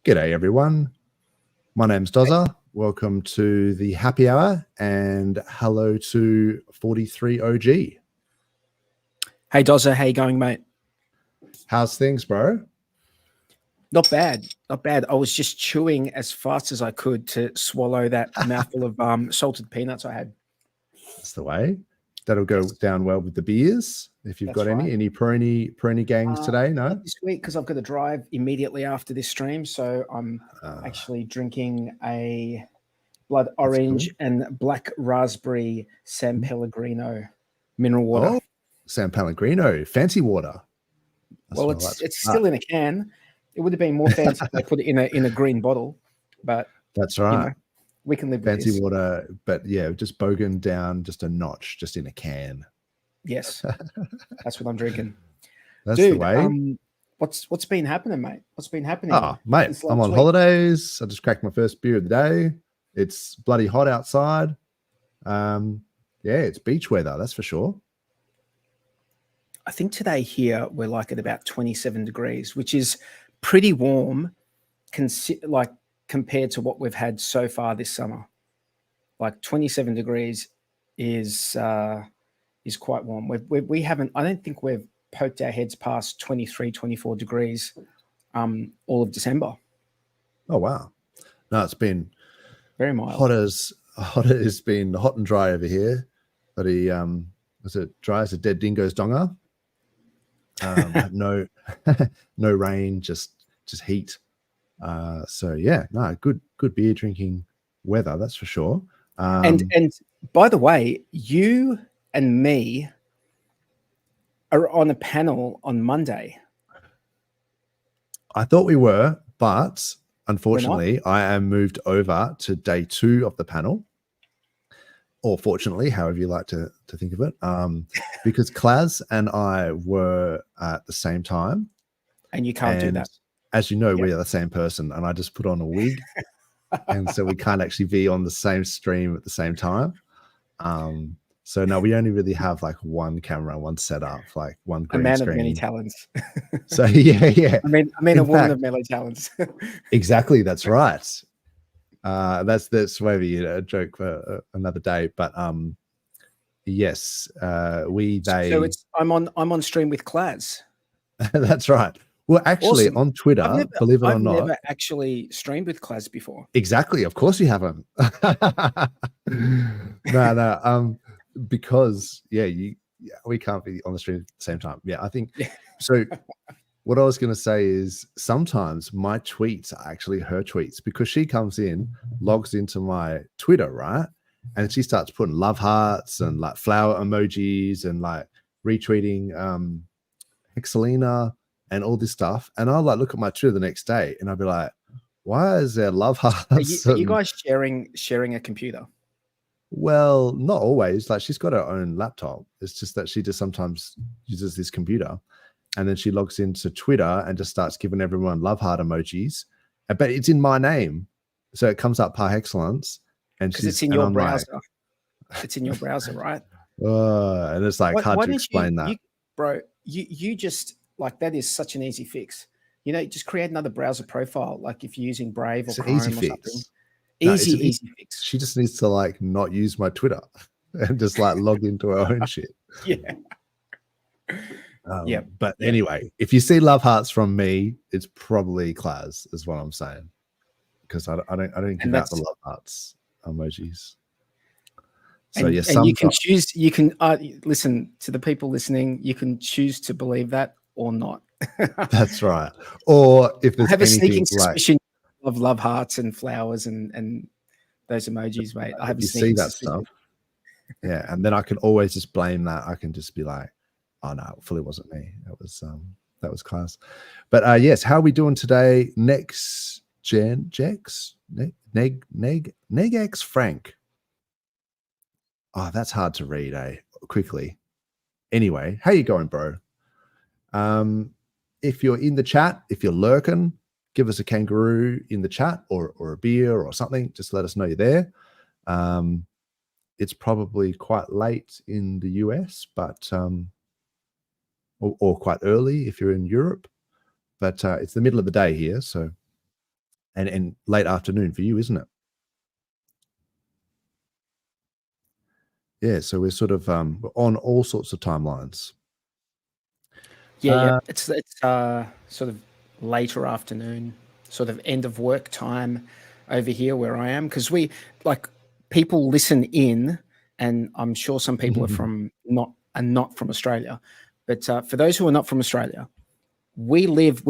G'day everyone. My name's Dozza. Welcome to the happy hour and hello to 43 OG. Hey Dozza, how you going, mate? How's things, bro? Not bad, not bad. I was just chewing as fast as I could to swallow that mouthful of salted peanuts I had. That's the way. That'll go down well with the beers. If you've got any Peroni gangs today, no? Not this week because I've got to drive immediately after this stream. So I'm actually drinking a blood orange and black raspberry San Pellegrino mineral water. Oh, San Pellegrino, fancy water. Well, it's still in a can. It would have been more fancy if they put it in a green bottle, but that's right. You know, we can live with fancy this. water, but yeah, just bogan down just a notch, just in a can. Yes, that's what I'm drinking. That's Dude, the way. What's been happening, mate? What's been happening? Oh, mate, I'm on holidays. I just cracked my first beer of the day. It's bloody hot outside. Yeah, it's beach weather, that's for sure. I think today here we're like at about 27 degrees, which is pretty warm, compared to what we've had so far this summer. Like 27 degrees is quite warm. We haven't. I don't think we've poked our heads past 23, 24 degrees all of December. Oh wow! No, it's been very mild. Hot as it's been hot and dry over here. But was it dry as a dead dingo's donga? No rain, just heat. So yeah, no, good beer drinking weather, that's for sure. And by the way, you and me are on a panel on Monday. I thought we were, but unfortunately, I am moved over to day 2 of the panel, or fortunately, however you like to think of it, because Klaz and I were at the same time. And you can't do that. As you know, we are the same person, and I just put on a wig, and so we can't actually be on the same stream at the same time. So no, we only really have like one camera, one setup, like one green screen. A man screen. of many talents. So yeah. I mean, a woman of many talents. Exactly, that's right. That's maybe a joke for another day, but yes, So I'm on stream with Klaz. That's right. Well, actually, awesome. On Twitter, believe it or not, I've never actually streamed with Klaz before. Exactly. Of course you haven't. No. Because we can't be on the stream at the same time. Yeah, I think so. What I was going to say is sometimes my tweets are actually her tweets because she comes in, logs into my Twitter, right? And she starts putting love hearts and like flower emojis and like retweeting Hexalina and all this stuff. And I'll like look at my Twitter the next day and I'll be like, why is there love hearts? Are you guys sharing a computer? Well, not always. Like she's got her own laptop. It's just that she just sometimes uses this computer. And then she logs into Twitter and just starts giving everyone love heart emojis. But it's in my name. So it comes up par excellence. And because it's in your browser. Like, it's in your browser, right? And it's like hard to explain that. Bro, you just like that is such an easy fix. You know, just create another browser profile. Like if you're using Brave or Chrome or something. Easy fix. She just needs to like not use my Twitter and just like log into her own shit. Yeah. But anyway, if you see love hearts from me, it's probably Klaz, is what I'm saying, because I don't give out the love hearts emojis. So yes, and you can choose. You can listen to the people listening. You can choose to believe that or not. That's right. Or if there's I have a sneaking suspicion of love hearts and flowers and those emojis, mate. I have a sneaking suspicion. Stuff. Yeah, and then I can always just blame that. I can just be like, oh no, it fully wasn't me. That was class. But yes, how are we doing today? Next gen Jex Negex Frank. Oh, that's hard to read, quickly. Anyway, how you going, bro? If you're in the chat, if you're lurking, give us a kangaroo in the chat or a beer or something. Just let us know you're there. It's probably quite late in the US, but or quite early if you're in Europe, but it's the middle of the day here, so and late afternoon for you, isn't it? Yeah, so we're sort of on all sorts of timelines. Yeah. It's sort of later afternoon, sort of end of work time over here where I am, because we like people listen in, and I'm sure some people are not from Australia, but for those who are not from Australia, we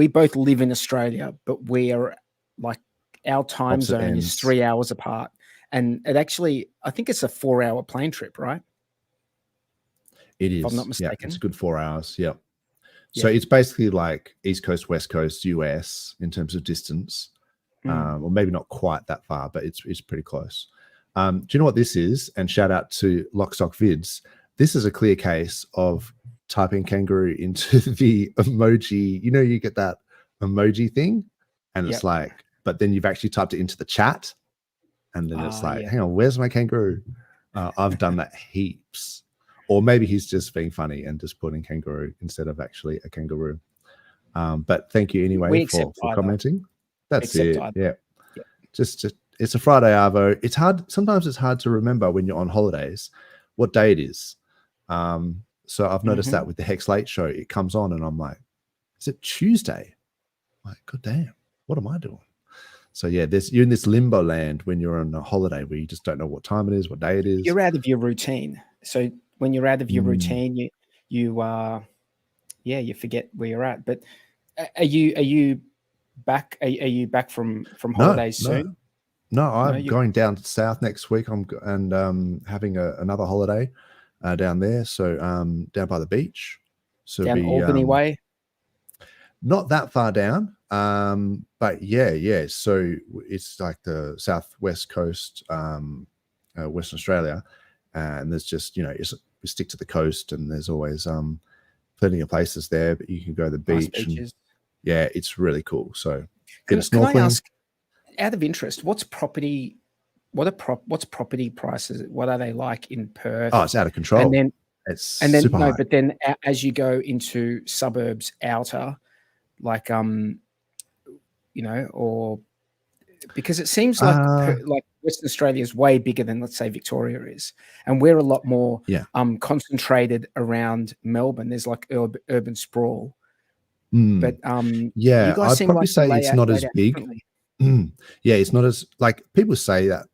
both live in Australia, but we are like our time Opposite zone is ends. 3 hours apart, and it actually I think it's a 4-hour plane trip, right? It If I'm not is. Yeah, mistaken. it's a good 4 hours. Yeah. So Yeah. it's basically like East Coast, West Coast, US in terms of distance. Or maybe not quite that far, but it's pretty close. Do you know what this is? And shout out to Lockstock Vids. This is a clear case of typing kangaroo into the emoji. You know, you get that emoji thing, and it's like, but then you've actually typed it into the chat, and then it's like, hang on, where's my kangaroo? I've done that heaps. Or maybe he's just being funny and just putting kangaroo instead of actually a kangaroo. But thank you anyway for commenting. That's it. Yeah. Just it's a Friday Arvo. It's hard. Sometimes it's hard to remember when you're on holidays what day it is. So I've noticed that with the Hex Late show, it comes on and I'm like, is it Tuesday? I'm like, God damn, what am I doing? So yeah, you're in this limbo land when you're on a holiday where you just don't know what time it is, what day it is. You're out of your routine. So when you're out of your routine, you forget where you're at. But are you back? Are you back from holidays soon? No, I'm going down south next week. I'm having another holiday down there. So down by the beach. So down Albany way. Not that far down. But yeah. So it's like the southwest coast, Western Australia, and there's just we stick to the coast, and there's always plenty of places there. But you can go to the beach. Nice and, yeah, it's really cool. So can I ask, out of interest, what's property prices? What are they like in Perth? Oh, it's out of control. And then super high. But then as you go into suburbs outer, like or because it seems like Western Australia is way bigger than, let's say, Victoria is, and we're a lot more concentrated around Melbourne. There's like urban sprawl. But yeah, you guys I'd seem probably like say it's not as big. Yeah, it's not as, like, people say that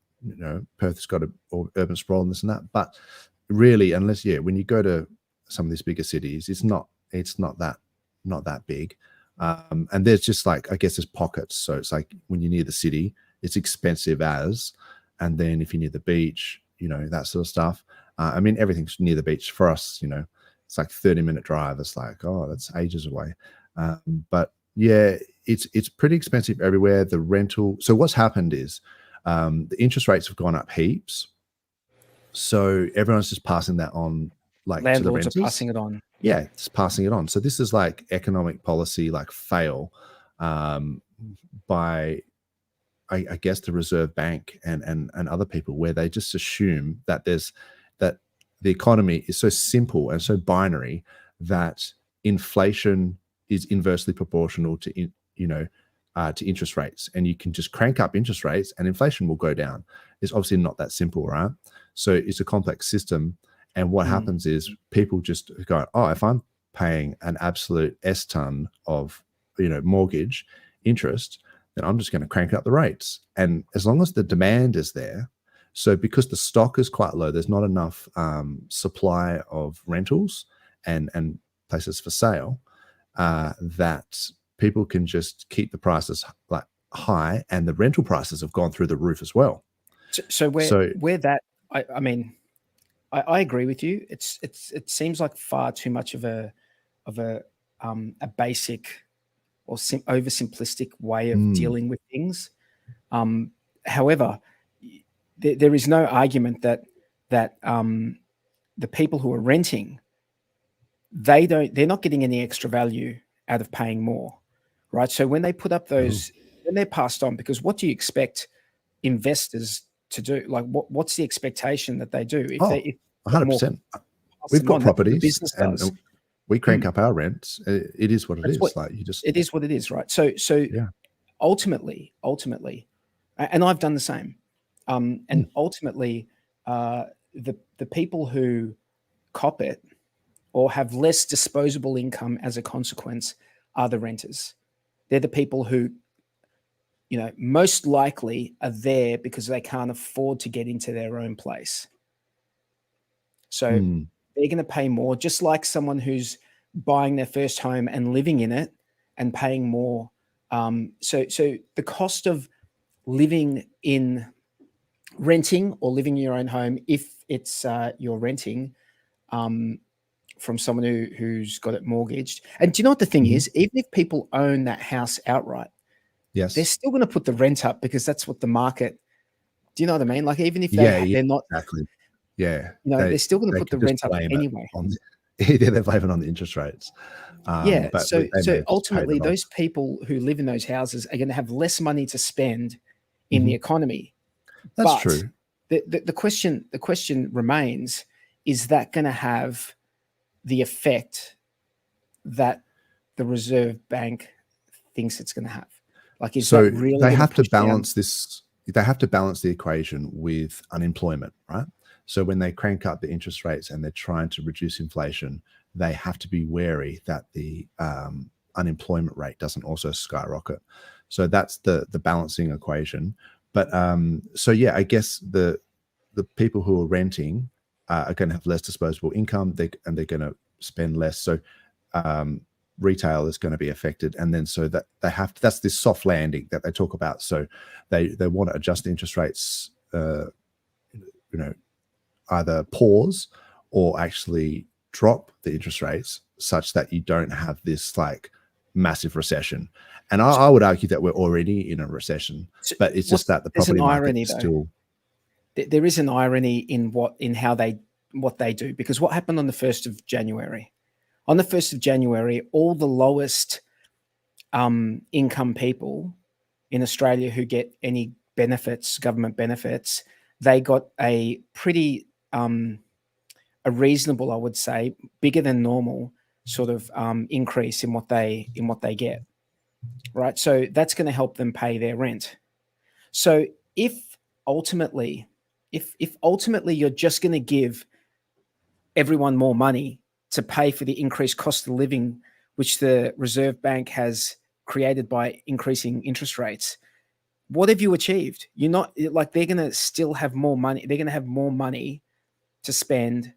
Perth's got urban sprawl and this and that, but really, unless when you go to some of these bigger cities, it's not that big. And there's just like, I guess there's pockets. So it's like when you're near the city, it's expensive and then if you're near the beach, that sort of stuff. I mean, everything's near the beach for us. It's like 30-minute drive. It's like, oh, that's ages away. But yeah, it's pretty expensive everywhere. The rental. So what's happened is the interest rates have gone up heaps. So everyone's just passing that on, like, landlords to the renters. are passing it on. Yeah, just passing it on. So this is like economic policy, like fail by, I guess, the Reserve Bank and other people, where they just assume that that the economy is so simple and so binary that inflation is inversely proportional to to interest rates, and you can just crank up interest rates and inflation will go down. It's obviously not that simple, right? So it's a complex system. And what happens is people just go, oh, if I'm paying an absolute S-ton of, mortgage interest, then I'm just going to crank up the rates. And as long as the demand is there, so because the stock is quite low, there's not enough supply of rentals and places for sale, that people can just keep the prices like high, and the rental prices have gone through the roof as well. So where that, I mean, I agree with you. It seems like far too much of a basic or oversimplistic way of dealing with things. However, there is no argument that the people who are renting, they're not getting any extra value out of paying more, right? So when they put up those, when they're passed on, because what do you expect investors to do? Like, what's the expectation that they do? If 100%. We've got properties and we crank up our rents. It is what it is. Like, you just, it is what it is, right? So yeah. ultimately, and I've done the same. And ultimately, the people who cop it or have less disposable income as a consequence are the renters. They're the people who, most likely are there because they can't afford to get into their own place. So they're going to pay more, just like someone who's buying their first home and living in it and paying more. So the cost of renting or living in your own home, if it's you're renting from someone who's got it mortgaged. And do you know what the thing is? Even if people own that house outright, yes, they're still going to put the rent up because that's what the market. Do you know what I mean? Like even if they're not exactly. Yeah, they're still going to put the rent up anyway. They're blaming on the interest rates. But so ultimately, those people who live in those houses are going to have less money to spend in the economy. That's true. The question remains: is that going to have the effect that the Reserve Bank thinks it's going to have? Like, is that really they have to balance this? They have to balance the equation with unemployment, right? So when they crank up the interest rates and they're trying to reduce inflation, they have to be wary that the unemployment rate doesn't also skyrocket. So that's the balancing equation. But so yeah, I guess the people who are renting are going to have less disposable income, and they're going to spend less. So retail is going to be affected, and then so that that's this soft landing that they talk about. So they want to adjust the interest rates, either pause or actually drop the interest rates such that you don't have this like massive recession. And I would argue that we're already in a recession, but it's just that the property market is still. There is an irony in what they do, because what happened on the 1st of January? On the 1st of January, all the lowest income people in Australia who get any benefits, government benefits, they got a pretty a reasonable, I would say, bigger than normal sort of increase in what they get, right? So that's going to help them pay their rent. So if ultimately you're just going to give everyone more money to pay for the increased cost of living, which the Reserve Bank has created by increasing interest rates, what have you achieved? You're not like, they're going to still have more money. They're going to have more money to spend,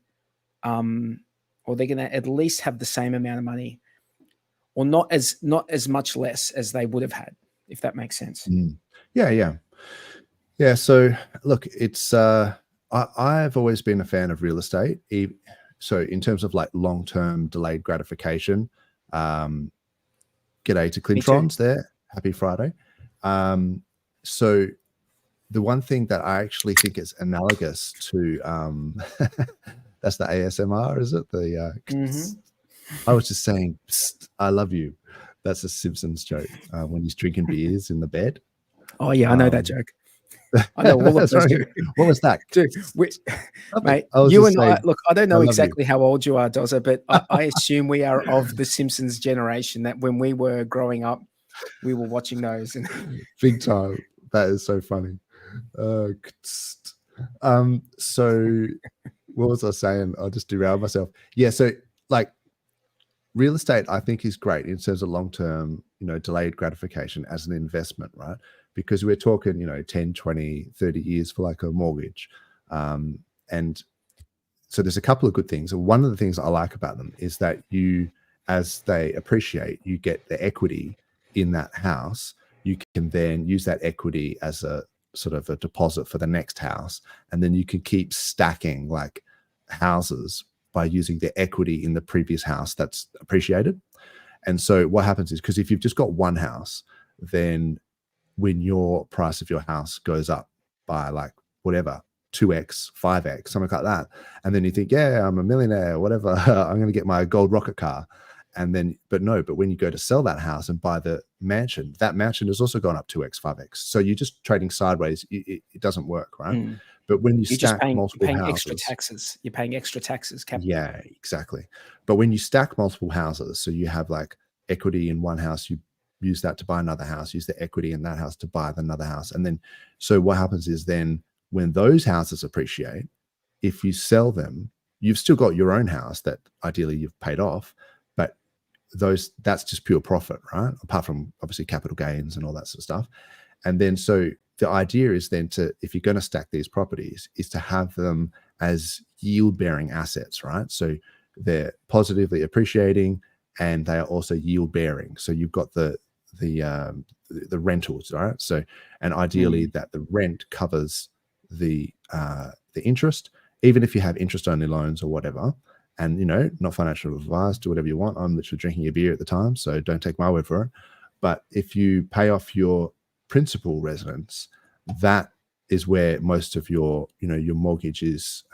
or they're going to at least have the same amount of money, or not as much less as they would have had, if that makes sense. Yeah. So look, it's I've always been a fan of real estate. So in terms of like long-term delayed gratification, g'day to Clintrons there. Happy Friday. So the one thing that I actually think is analogous to that's the ASMR, is it? I was just saying, I love you. That's a Simpsons joke when he's drinking beers in the bed. Oh yeah, I know that joke. I know all of those jokes. What was that? Dude, mate, you and I, look, I don't know exactly how old you are, Dozer, but I assume we are of the Simpsons generation, that when we were growing up, we were watching those. Big time. That is so funny. So what was I saying? I'll just derail myself. Yeah, so like real estate, I think, is great in terms of long-term, delayed gratification as an investment, right? Because we're talking, 10, 20, 30 years for like a mortgage. And so there's a couple of good things. One of the things I like about them is that you, as they appreciate, you get the equity in that house. You can then use that equity as a sort of a deposit for the next house. And then you can keep stacking like houses by using the equity in the previous house that's appreciated. And so what happens is, because if you've just got one house, then when your price of your house goes up by like whatever, 2x, 5x, something like that, and then you think, yeah, I'm a millionaire, whatever, I'm going to get my gold rocket car. And then, but when you go to sell that house and buy the mansion, that mansion has also gone up 2x, 5x. So you're just trading sideways. It doesn't work, right? But when you're stack multiple houses, extra taxes. You're paying extra taxes. Yeah, exactly. But when you stack multiple houses, so you have like equity in one house, you use that to buy another house, use the equity in that house to buy another house. And then, so what happens is then when those houses appreciate, if you sell them, you've still got your own house that ideally you've paid off, but that's just pure profit, right? Apart from obviously capital gains and all that sort of stuff. And then, so the idea is then to, if you're going to stack these properties, is to have them as yield bearing assets, right? So they're positively appreciating and they are also yield bearing. So you've got the rentals, right? So, and ideally that the rent covers the interest, even if you have interest only loans or whatever. And, you know, not financial advice, do whatever you want. I'm literally drinking a beer at the time, so don't take my word for it. But if you pay off your principal residence, that is where most of your, you know, your mortgage is,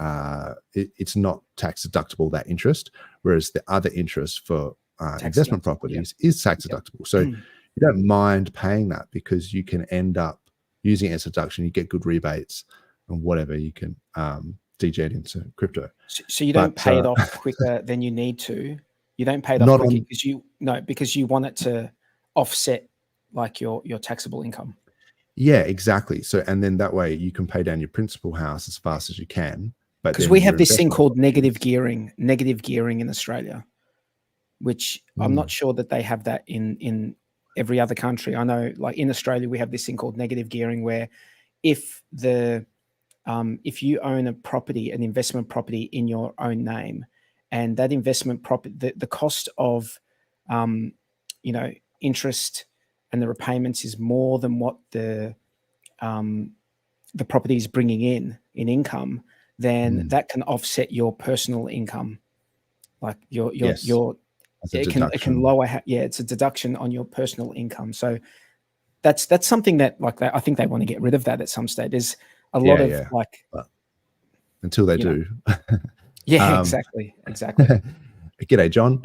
it's not tax deductible, that interest, whereas the other interest for investment properties is tax deductible. So you don't mind paying that because you can end up using it as a deduction. You get good rebates and whatever, you can DJ it into crypto. So you don't pay it off quicker than you need to. You don't pay it off quicker because you want it to offset like your taxable income. Yeah, exactly. So, and then that way you can pay down your principal house as fast as you can. But because we have this thing called negative gearing in Australia, which I'm not sure that they have that in every other country. I know, like in Australia, we have this thing called negative gearing, where if you own a property, an investment property in your own name, and that investment property, the cost of, you know, interest and the repayments is more than what the property is bringing in income, then that can offset your personal income, like it can lower. It's a deduction on your personal income. So that's something that, like, I think they want to get rid of that at some stage. There's a lot of like, but until they do. Exactly. G'day, John.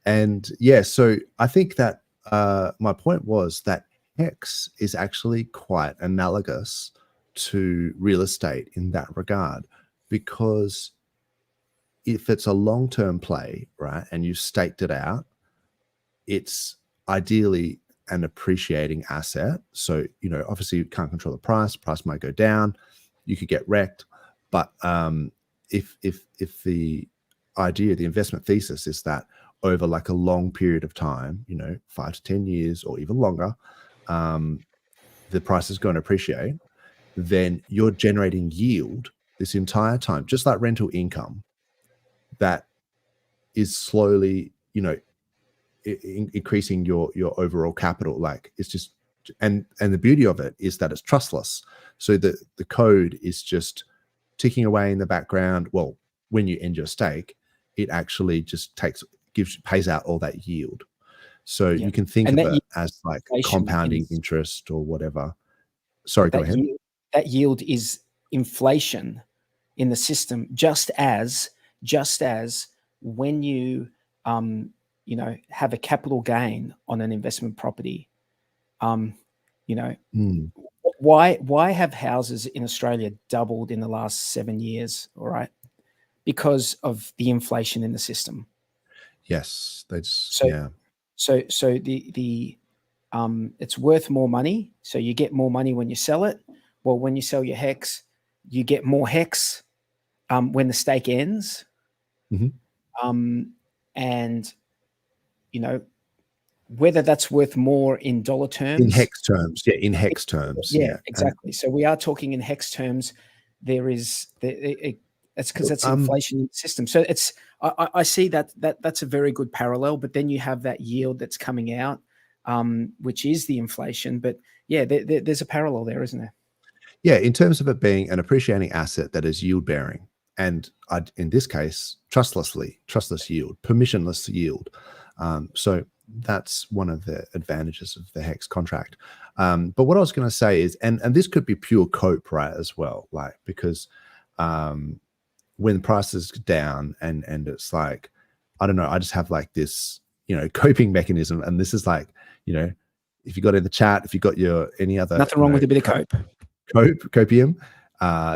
And yeah, so I think that my point was that HEX is actually quite analogous to real estate in that regard, because if it's a long-term play, right, and you've staked it out, it's ideally an appreciating asset. So, you know, obviously you can't control the price might go down, you could get wrecked. But if the idea, the investment thesis is that over like a long period of time, you know, 5 to 10 years or even longer, the price is going to appreciate, then you're generating yield this entire time, just like rental income, that is slowly, you know, increasing your overall capital. Like, it's just, and the beauty of it is that it's trustless. So the code is just ticking away in the background. Well, when you end your stake, it actually just pays out all that yield. So you can think of it as like compounding interest or whatever. Sorry, go ahead. That yield is inflation in the system, just as when you you know, have a capital gain on an investment property. You know, why have houses in Australia doubled in the last 7 years? All right, because of the inflation in the system. Yes, that's So the it's worth more money. So you get more money when you sell it. Well, when you sell your HEX, you get more HEX when the stake ends. And you know, whether that's worth more in dollar terms, in HEX terms, in HEX terms, exactly. So we are talking in HEX terms. There is it's because that's inflation in the system. So it's I see that's a very good parallel. But then you have that yield that's coming out, which is the inflation. But yeah, there's a parallel there, isn't there? Yeah, in terms of it being an appreciating asset that is yield bearing, and in this case, trustless yield, permissionless yield. So that's one of the advantages of the HEX contract. But what I was going to say is, and this could be pure cope, right, as well, like, because when prices go down and it's like, I don't know, I just have like this, you know, coping mechanism. And this is like, you know, if you got in the chat, if you got any other, nothing wrong with a bit of copium,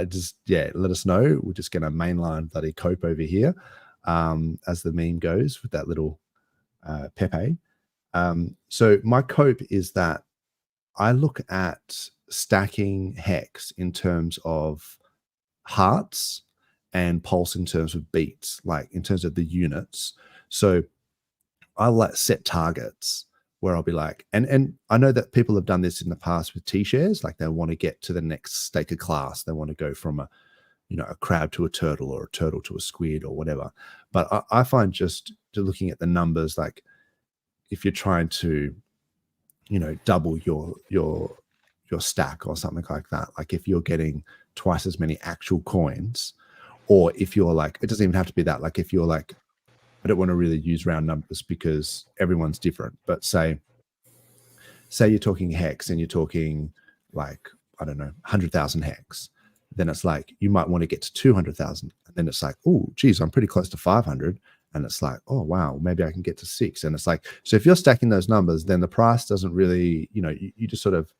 just let us know. We're just going to mainline bloody cope over here, as the meme goes, with that little Pepe. So my cope is that I look at stacking hex in terms of hearts and pulse in terms of beats, like in terms of the units. So I like set targets where I'll be like, and I know that people have done this in the past with T-shares, like they want to get to the next staker class. They want to go from a crab to a turtle, or a turtle to a squid, or whatever. But I find just looking at the numbers, like if you're trying to, double your stack or something like that, like if you're getting twice as many actual coins, or if you're like, it doesn't even have to be that, like if you're like, I don't want to really use round numbers because everyone's different, but say you're talking hex and you're talking like, I don't know, 100,000 hex, then it's like you might want to get to 200,000, and then it's like, oh geez, I'm pretty close to 500, and it's like, oh wow, maybe I can get to 6. And it's like, so if you're stacking those numbers, then the price doesn't really, you just sort of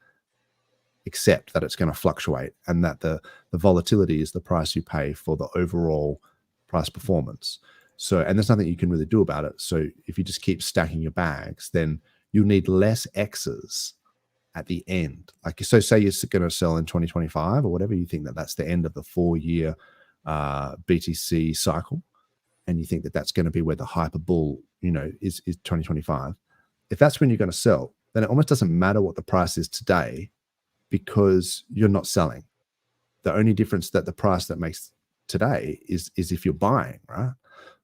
accept that it's going to fluctuate, and that the volatility is the price you pay for the overall price performance. So, and there's nothing you can really do about it. So if you just keep stacking your bags, then you need less X's at the end. Like, so say you're going to sell in 2025 or whatever, you think that that's the end of the 4-year BTC cycle, and you think that that's going to be where the hyper bull, is 2025. If that's when you're going to sell, then it almost doesn't matter what the price is today, because you're not selling. The only difference that the price that makes today is if you're buying, right?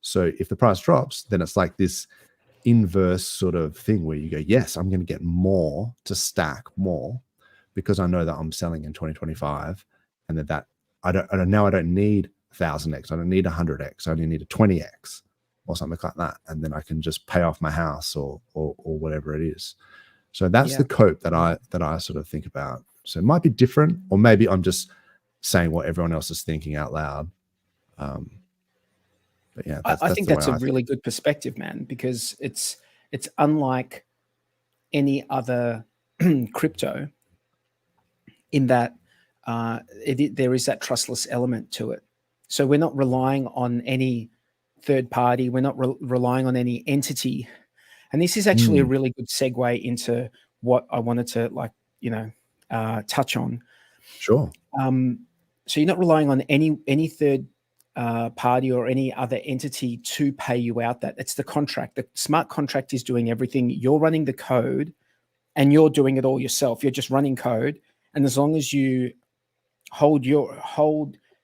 So if the price drops, then it's like this inverse sort of thing where you go, yes, I'm going to get more to stack more because I know that I'm selling in 2025, and that I don't need 1,000x, I don't need 100x, I only need a 20x or something like that, and then I can just pay off my house or whatever it is. So that's the cope that I sort of think about. So it might be different, or maybe I'm just saying what everyone else is thinking out loud. But yeah, I think that's a really good perspective, man, because it's unlike any other crypto in that there is that trustless element to it. So we're not relying on any third party. We're not relying on any entity. And this is actually a really good segue into what I wanted to touch on. Sure. So you're not relying on any third party or any other entity to pay you out. That it's the contract. The smart contract is doing everything. You're running the code, and you're doing it all yourself. You're just running code, and as long as you hold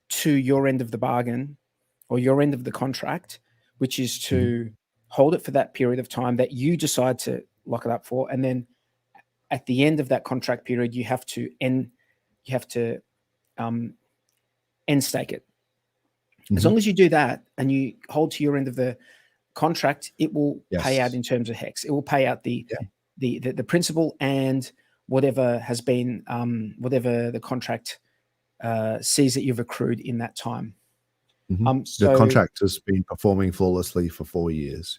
to your end of the bargain or your end of the contract, which is to hold it for that period of time that you decide to lock it up for, and then at the end of that contract period, you have to end stake it. As long as you do that and you hold to your end of the contract, it will pay out in terms of hex. It will pay out the principal and whatever has been whatever the contract sees that you've accrued in that time. So the contract has been performing flawlessly for 4 years.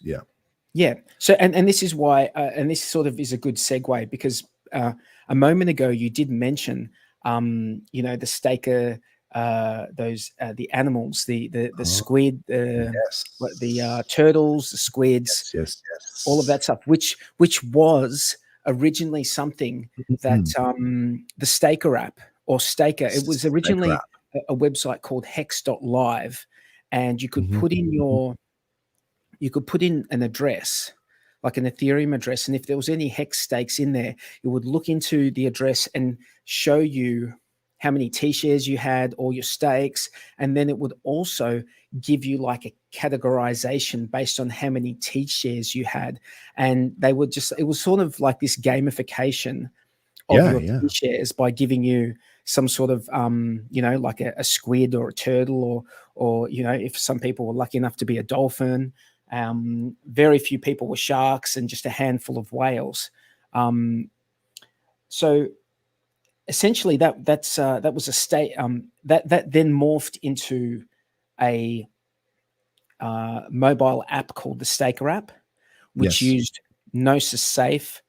Yeah. So and this is why and this sort of is a good segue, because a moment ago you did mention the staker, the animals, the squid, the turtles, the squids, yes, all of that stuff, which was originally something that the Staker app or Staker, it was originally a website called hex.live, and you could put in an address, like an Ethereum address, and if there was any hex stakes in there, it would look into the address and show you how many T-shares you had, all your stakes, and then it would also give you like a categorization based on how many T-shares you had. And they would it was sort of like this gamification of your T-shares by giving you some sort of, like a squid or a turtle, or if some people were lucky enough to be a dolphin. Very few people were sharks, and just a handful of whales. So essentially that was a state that then morphed into a mobile app called the Staker app, which used Gnosis Safe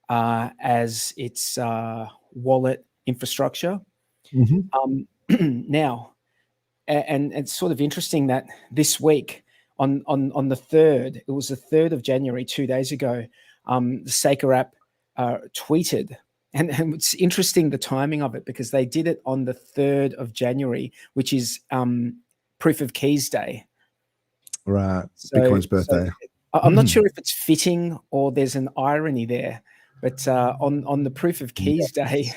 as its wallet infrastructure. Now, and it's sort of interesting that this week on the 3rd, it was the 3rd of January, 2 days ago, the Staker app tweeted, and it's interesting the timing of it, because they did it on the 3rd of January, which is Proof of Keys Day. Right. Bitcoin's birthday. I'm not sure if it's fitting or there's an irony there, but on the Proof of Keys Day,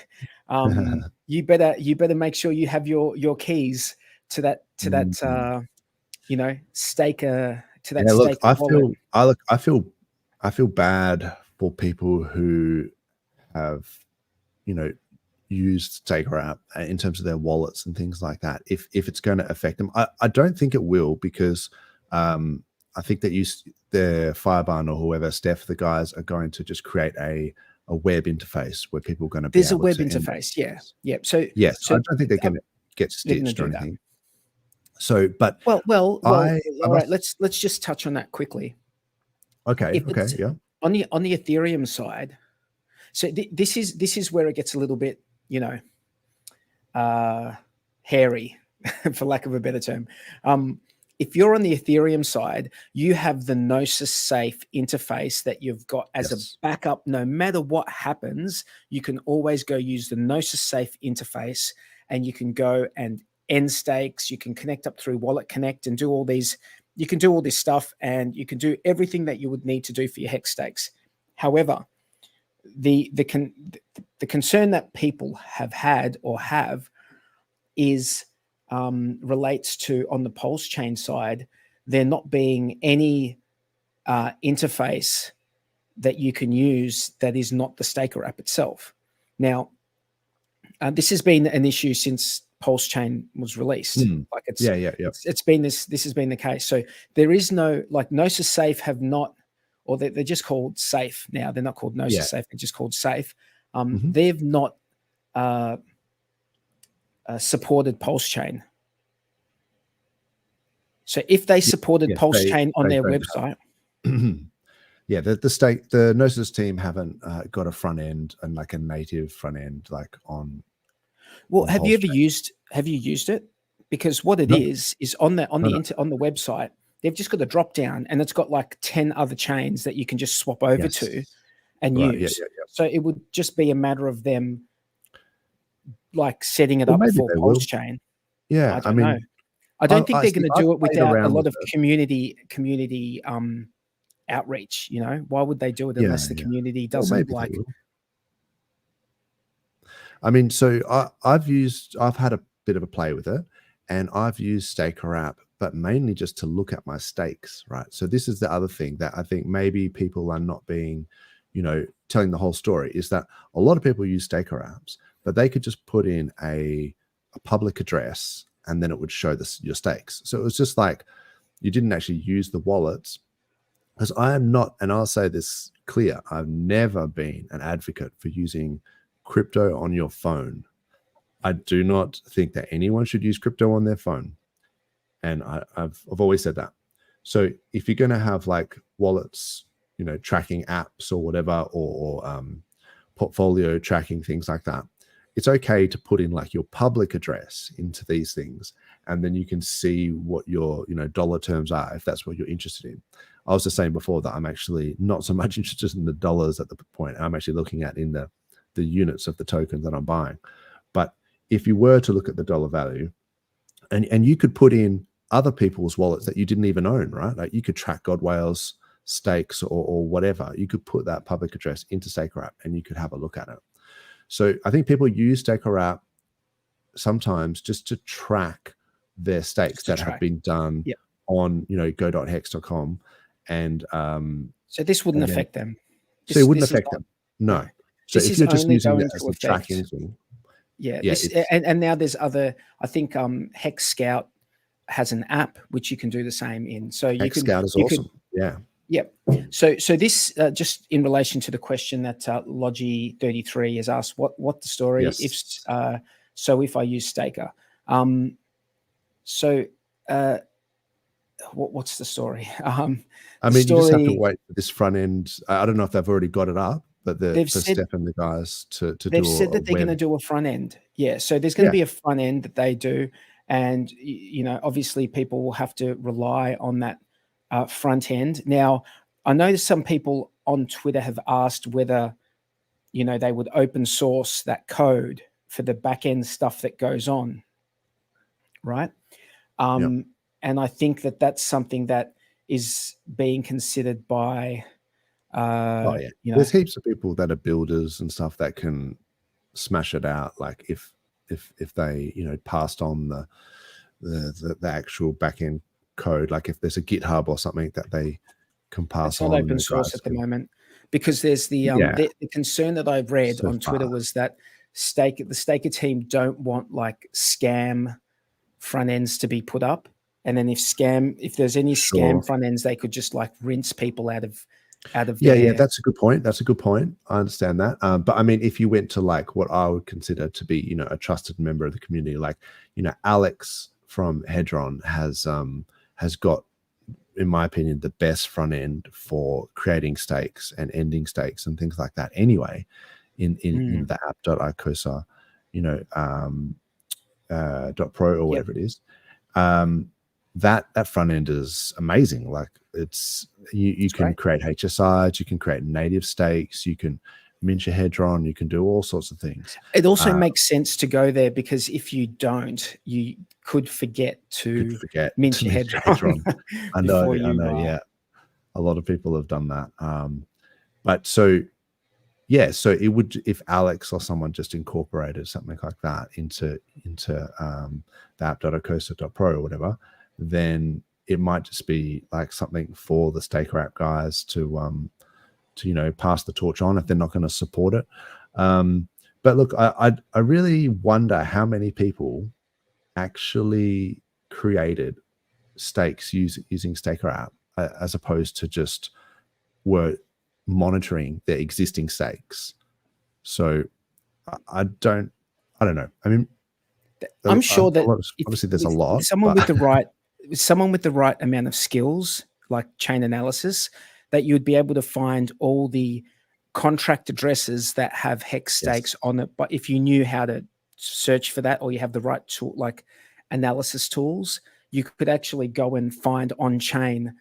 you better make sure you have your keys to that staker, to that look, staker wallet. I feel bad for people who have used Staker app in terms of their wallets and things like that, if it's going to affect them. I don't think it will, because I think that the Firebun or whoever, Steph, the guys are going to just create a web interface where people are going to be There's a web interface, yeah. So I don't think they're going to get stitched or anything. So, but all right. Let's just touch on that quickly. Okay. Yeah. On the Ethereum side, so this is where it gets a little bit, hairy, for lack of a better term. If you're on the Ethereum side, you have the Gnosis Safe interface that you've got as a backup. No matter what happens, you can always go use the Gnosis Safe interface, and you can go and end stakes. You can connect up through Wallet Connect and do all these. You can do all this stuff, and you can do everything that you would need to do for your hex stakes. However, the concern that people have had or have is relates to, on the PulseChain side, there not being any interface that you can use that is not the Staker app itself. Now, this has been an issue since PulseChain was released. Like it's been this has been the case. So there is no, like, Gnosis Safe have not, or they're just called Safe now. They're not called Gnosis Safe. They're just called Safe. They've not supported PulseChain. So if they supported PulseChain on their website, the Gnosis team haven't got a front end and like a native front end like on. Well, have you used it? Because what it is on the website, they've just got a drop down, and it's got like 10 other chains that you can just swap over to and use. So it would just be a matter of them like setting it up for PulseChain. Yeah, I mean, I don't think they're going to do it without a lot of community outreach. Why would they do it unless the community doesn't like? I mean, so I've had a bit of a play with it, and I've used Staker app, but mainly just to look at my stakes, right? So this is the other thing that I think maybe people are not being, telling the whole story, is that a lot of people use Staker apps, but they could just put in a public address and then it would show your stakes. So it was just like you didn't actually use the wallets. Because I am not, and I'll say this clear, I've never been an advocate for using crypto on your phone. I do not think that anyone should use crypto on their phone. And I've always said that. So if you're going to have like wallets, tracking apps or whatever, or portfolio tracking, things like that, it's okay to put in like your public address into these things, and then you can see what your dollar terms are if that's what you're interested in. I was just saying before that I'm actually not so much interested in the dollars at the point. I'm actually looking at in the units of the token that I'm buying. But if you were to look at the dollar value, and you could put in other people's wallets that you didn't even own, right? Like you could track Godwale's stakes or whatever. You could put that public address into Staker app and you could have a look at it. So I think people use Staker app sometimes just to track their stakes that have been done on go.hex.com. And so this wouldn't affect them. So it wouldn't affect them. No. So if you're just using it as a tracking thing. And now there's other, I think Hex Scout has an app which you can do the same in. So Hex Scout is awesome. Yep. So this just in relation to the question that Logi33 has asked, what the story if if I use Staker, what's the story? I mean, you just have to wait for this front end. I don't know if they've already got it up, but for Steph and the guys to do. They've said that they're going to do a front end. Yeah. So there's going to be a front end that they do, and obviously people will have to rely on that front end. Now, I know some people on Twitter have asked whether, you know, they would open source that code for the back end stuff that goes on, right? And I think that that's something that is being considered by, Oh yeah, you know, there's heaps of people that are builders and stuff that can smash it out. Like if they, you know, passed on the actual backend code, like if there's a GitHub or something that they can pass it's not on, open the source guys at the can, moment, because there's the concern that I've read so on Twitter far. was that the Staker team don't want like scam front ends to be put up, and then if there's any scam front ends, they could just like rinse people out of yeah, that's a good point. That's a good point. I understand that. But I mean, if you went to like what I would consider to be, you know, a trusted member of the community, like, you know, Alex from Hedron has got, in my opinion, the best front end for creating stakes and ending stakes and things like that. Anyway, in the app.icosa, you know, .pro or whatever it is. That front end is amazing. Like it's you can create HSIs, you can create native stakes, you can mint your Hedron, you can do all sorts of things. It also makes sense to go there, because if you don't, you could forget to mint your Hedron. I know, yeah. A lot of people have done that. But so yeah, so it would, if Alex or someone just incorporated something like that into the app.acosta.pro or whatever, then it might just be like something for the Staker app guys to you know, pass the torch on if they're not going to support it. But look, I really wonder how many people actually created stakes using Staker app as opposed to just were monitoring their existing stakes. So I don't know. I mean, I'm sure that obviously there's a lot. Someone with the right amount of skills, like chain analysis, that you would be able to find all the contract addresses that have hex stakes on it. But if you knew how to search for that, or you have the right tool, like analysis tools, you could actually go and find on chain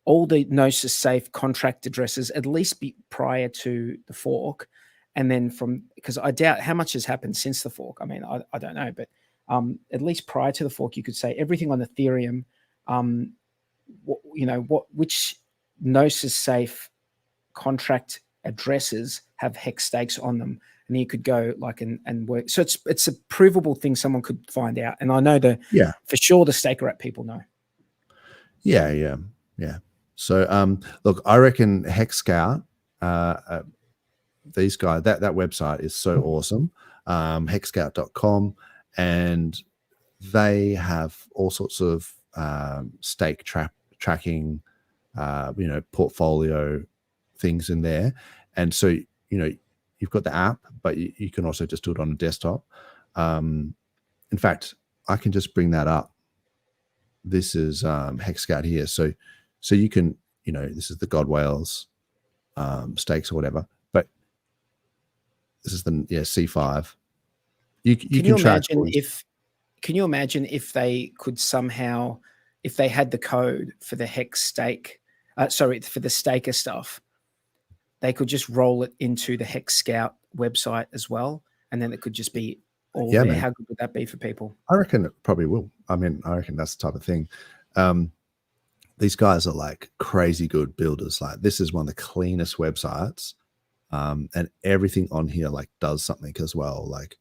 all the Gnosis safe contract addresses, at least prior to the fork. And then because I doubt how much has happened since the fork. I mean, I don't know, but at least prior to the fork, you could say everything on Ethereum, which Gnosis safe contract addresses have hex stakes on them. And you could go like and work. So it's a provable thing someone could find out. And I know for sure the Staker app people know. Yeah. So look, I reckon Hex Scout, these guys, that website is so awesome. Hexscout.com, and they have all sorts of stake tracking, you know, portfolio things in there. And so, you know, you've got the app, but you can also just do it on a desktop. In fact, I can just bring that up. This is Hex Scout here. So you can, you know, this is the God Whales stakes or whatever, but this is the C5. Can you imagine if they could somehow, if they had the code for the hex stake, for the Staker stuff, they could just roll it into the Hex Scout website as well, and then it could just be all there. Man. How good would that be for people? I reckon it probably will. I mean, I reckon that's the type of thing. These guys are like crazy good builders. Like this is one of the cleanest websites, and everything on here like does something as well. Like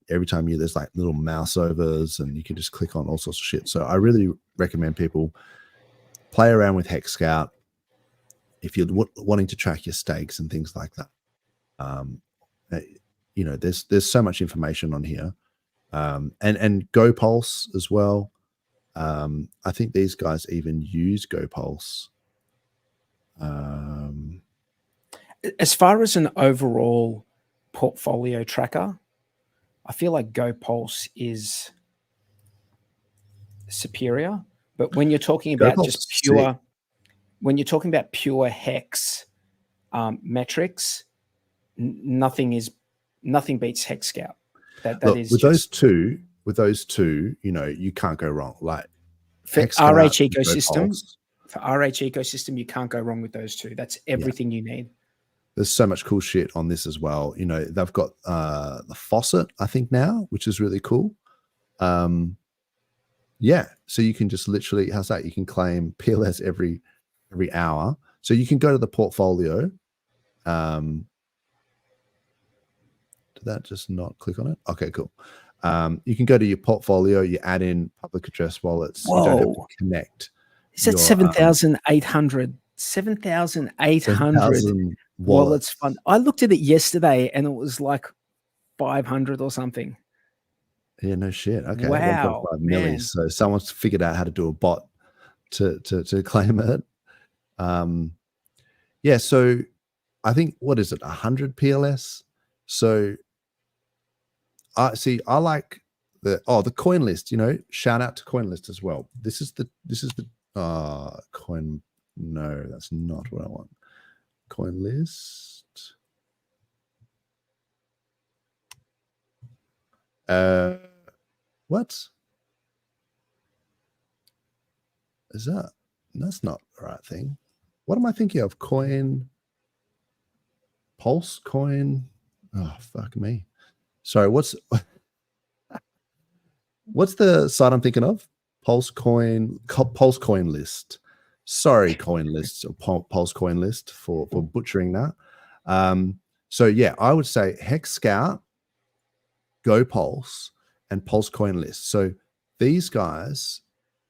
every time there's like little mouse overs, and you can just click on all sorts of shit. So I really recommend people play around with Hex Scout if you're wanting to track your stakes and things like that. You know, there's so much information on here, and GoPulse as well. I think these guys even use GoPulse. As far as an overall portfolio tracker, I feel like GoPulse is superior. But when you're talking about pure hex metrics, nothing beats Hex Scout. With those two, you know, you can't go wrong. Like for RH ecosystem, you can't go wrong with those two. That's everything you need. there's so much cool shit on this as well. You know, they've got the faucet, I think now, which is really cool. Yeah, so you can just literally, how's that? You can claim PLS every hour. So you can go to the portfolio. Did that just not click on it? Okay, cool. You can go to your portfolio, you add in public address wallets. Whoa. You don't have to connect. Is that 7,800? 7,800 wallets fund. I looked at it yesterday and it was like 500 or something. Yeah, no shit. Okay, wow, 1.5 milli. So someone's figured out how to do a bot to claim it. Yeah, so I think, what is it, 100 PLS? So I like the coin list, you know, shout out to coin list as well. This is the coin. No, that's not what I want. Coin list. What is that? That's not the right thing. What am I thinking of? Coin, Pulse coin. Oh, fuck me. Sorry, what's the site I'm thinking of? Pulse coin list. Sorry, coin lists or Pulse coin list for butchering that. So yeah, I would say Hex Scout, Go Pulse, and Pulse coin list. So these guys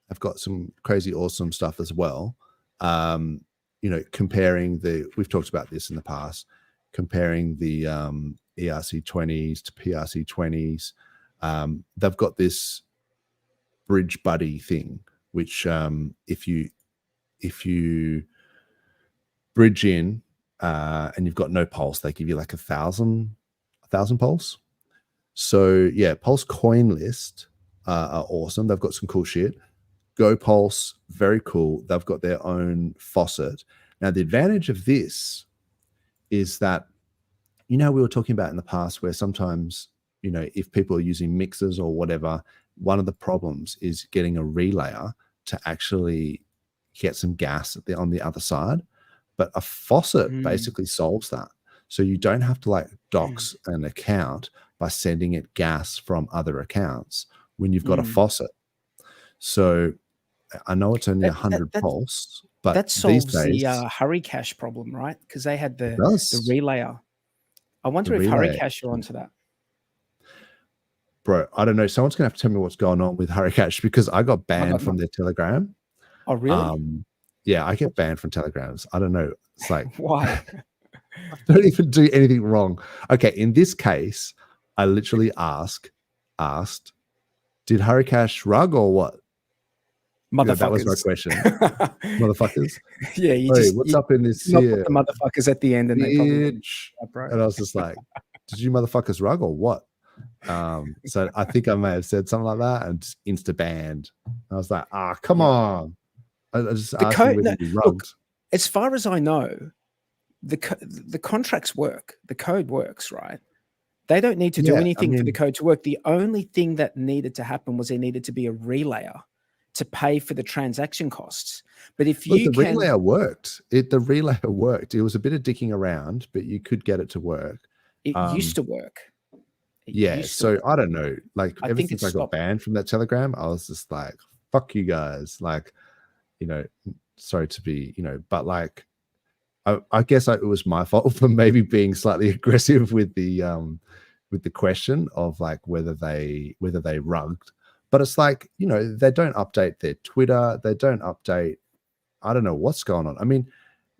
have got some crazy awesome stuff as well. You know, comparing we've talked about this in the past, comparing the ERC20s to PRC20s. They've got this bridge buddy thing, which if you bridge in and you've got no pulse, they give you like 1,000 pulse. So yeah, Pulse coin list are awesome. They've got some cool shit. Go Pulse, very cool. They've got their own faucet. Now the advantage of this is that, you know, we were talking about in the past where sometimes, you know, if people are using mixers or whatever, one of the problems is getting a relayer to actually get some gas on the other side. But a faucet basically solves that. So you don't have to like dox an account by sending it gas from other accounts when you've got a faucet. So I know it's only 100 pulse, but that solves these days, the Hurry Cash problem, right? Because they had the relayer. I wonder if Hurry Cash are onto that. Bro, I don't know. Someone's gonna have to tell me what's going on with Hurry Cash, because I got banned from their Telegram. Oh, really? Yeah, I get banned from Telegrams. I don't know. It's like, why? I don't even do anything wrong. Okay, in this case, I literally asked, did Hurry Cash rug or what? Motherfuckers. Yeah, that was my question. Motherfuckers. Yeah, what's up in this here? The motherfuckers at the end, and they probably and I was just like, did you motherfuckers rug or what? So I think I may have said something like that and just insta banned. I was like, come on. I just asked you whether you rugged. Look, as far as I know, the contracts work. The code works, right? They don't need to do anything for the code to work. The only thing that needed to happen was there needed to be a relayer to pay for the transaction costs. But if you relayer worked. The relayer worked. It was a bit of dicking around, but you could get it to work. It used to work. So I don't know. Like ever since I got banned from that Telegram, I was just like, fuck you guys. Like, you know, sorry to be, you know, but like, I guess it was my fault for maybe being slightly aggressive with the question of like whether they rugged. But it's like, you know, they don't update their Twitter. They don't update. I don't know what's going on. I mean,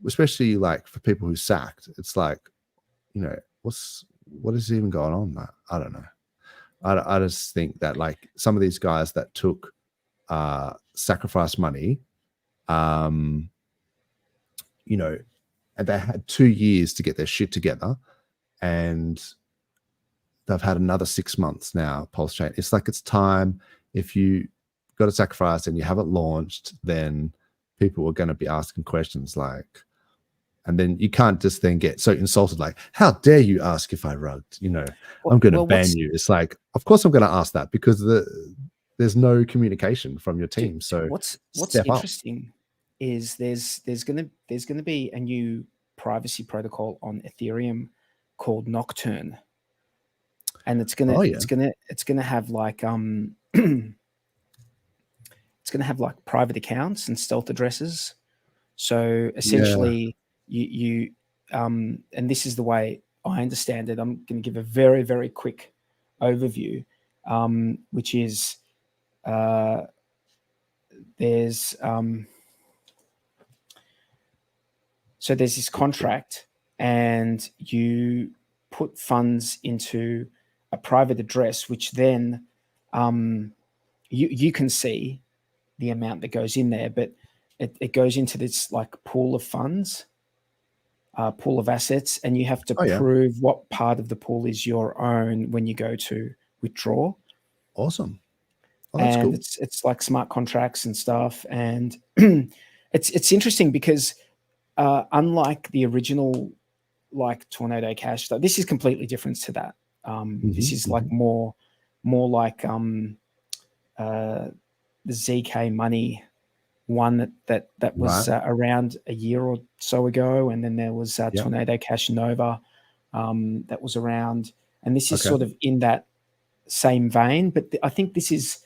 especially like for people who sacked, it's like, you know, what is even going on there? I don't know. I just think that like some of these guys that took sacrifice money, you know, and they had 2 years to get their shit together, and they've had another 6 months now, PulseChain. It's like, it's time. If you got a sacrifice and you haven't launched, then people are going to be asking questions like, and then you can't just then get so insulted, like, how dare you ask if I rugged? You know, I'm going to ban you. It's like, of course I'm going to ask that, because there's no communication from your team. So what's interesting is there's going to be a new privacy protocol on Ethereum called Nocturne, and it's gonna have like it's gonna have like private accounts and stealth addresses. So essentially, you and this is the way I understand it. I'm going to give a very, very quick overview, which is there's this contract, and you put funds into a private address, which then you can see the amount that goes in there, but it goes into this like pool of funds, pool of assets, and you have to prove what part of the pool is your own when you go to withdraw. Awesome. Oh, that's cool. It's like smart contracts and stuff, and it's interesting because unlike the original like Tornado Cash, this is completely different to that. This is like more like the ZK Money one that was around a year or so ago, and then there was Tornado Cash Nova that was around, and this is sort of in that same vein. But I think this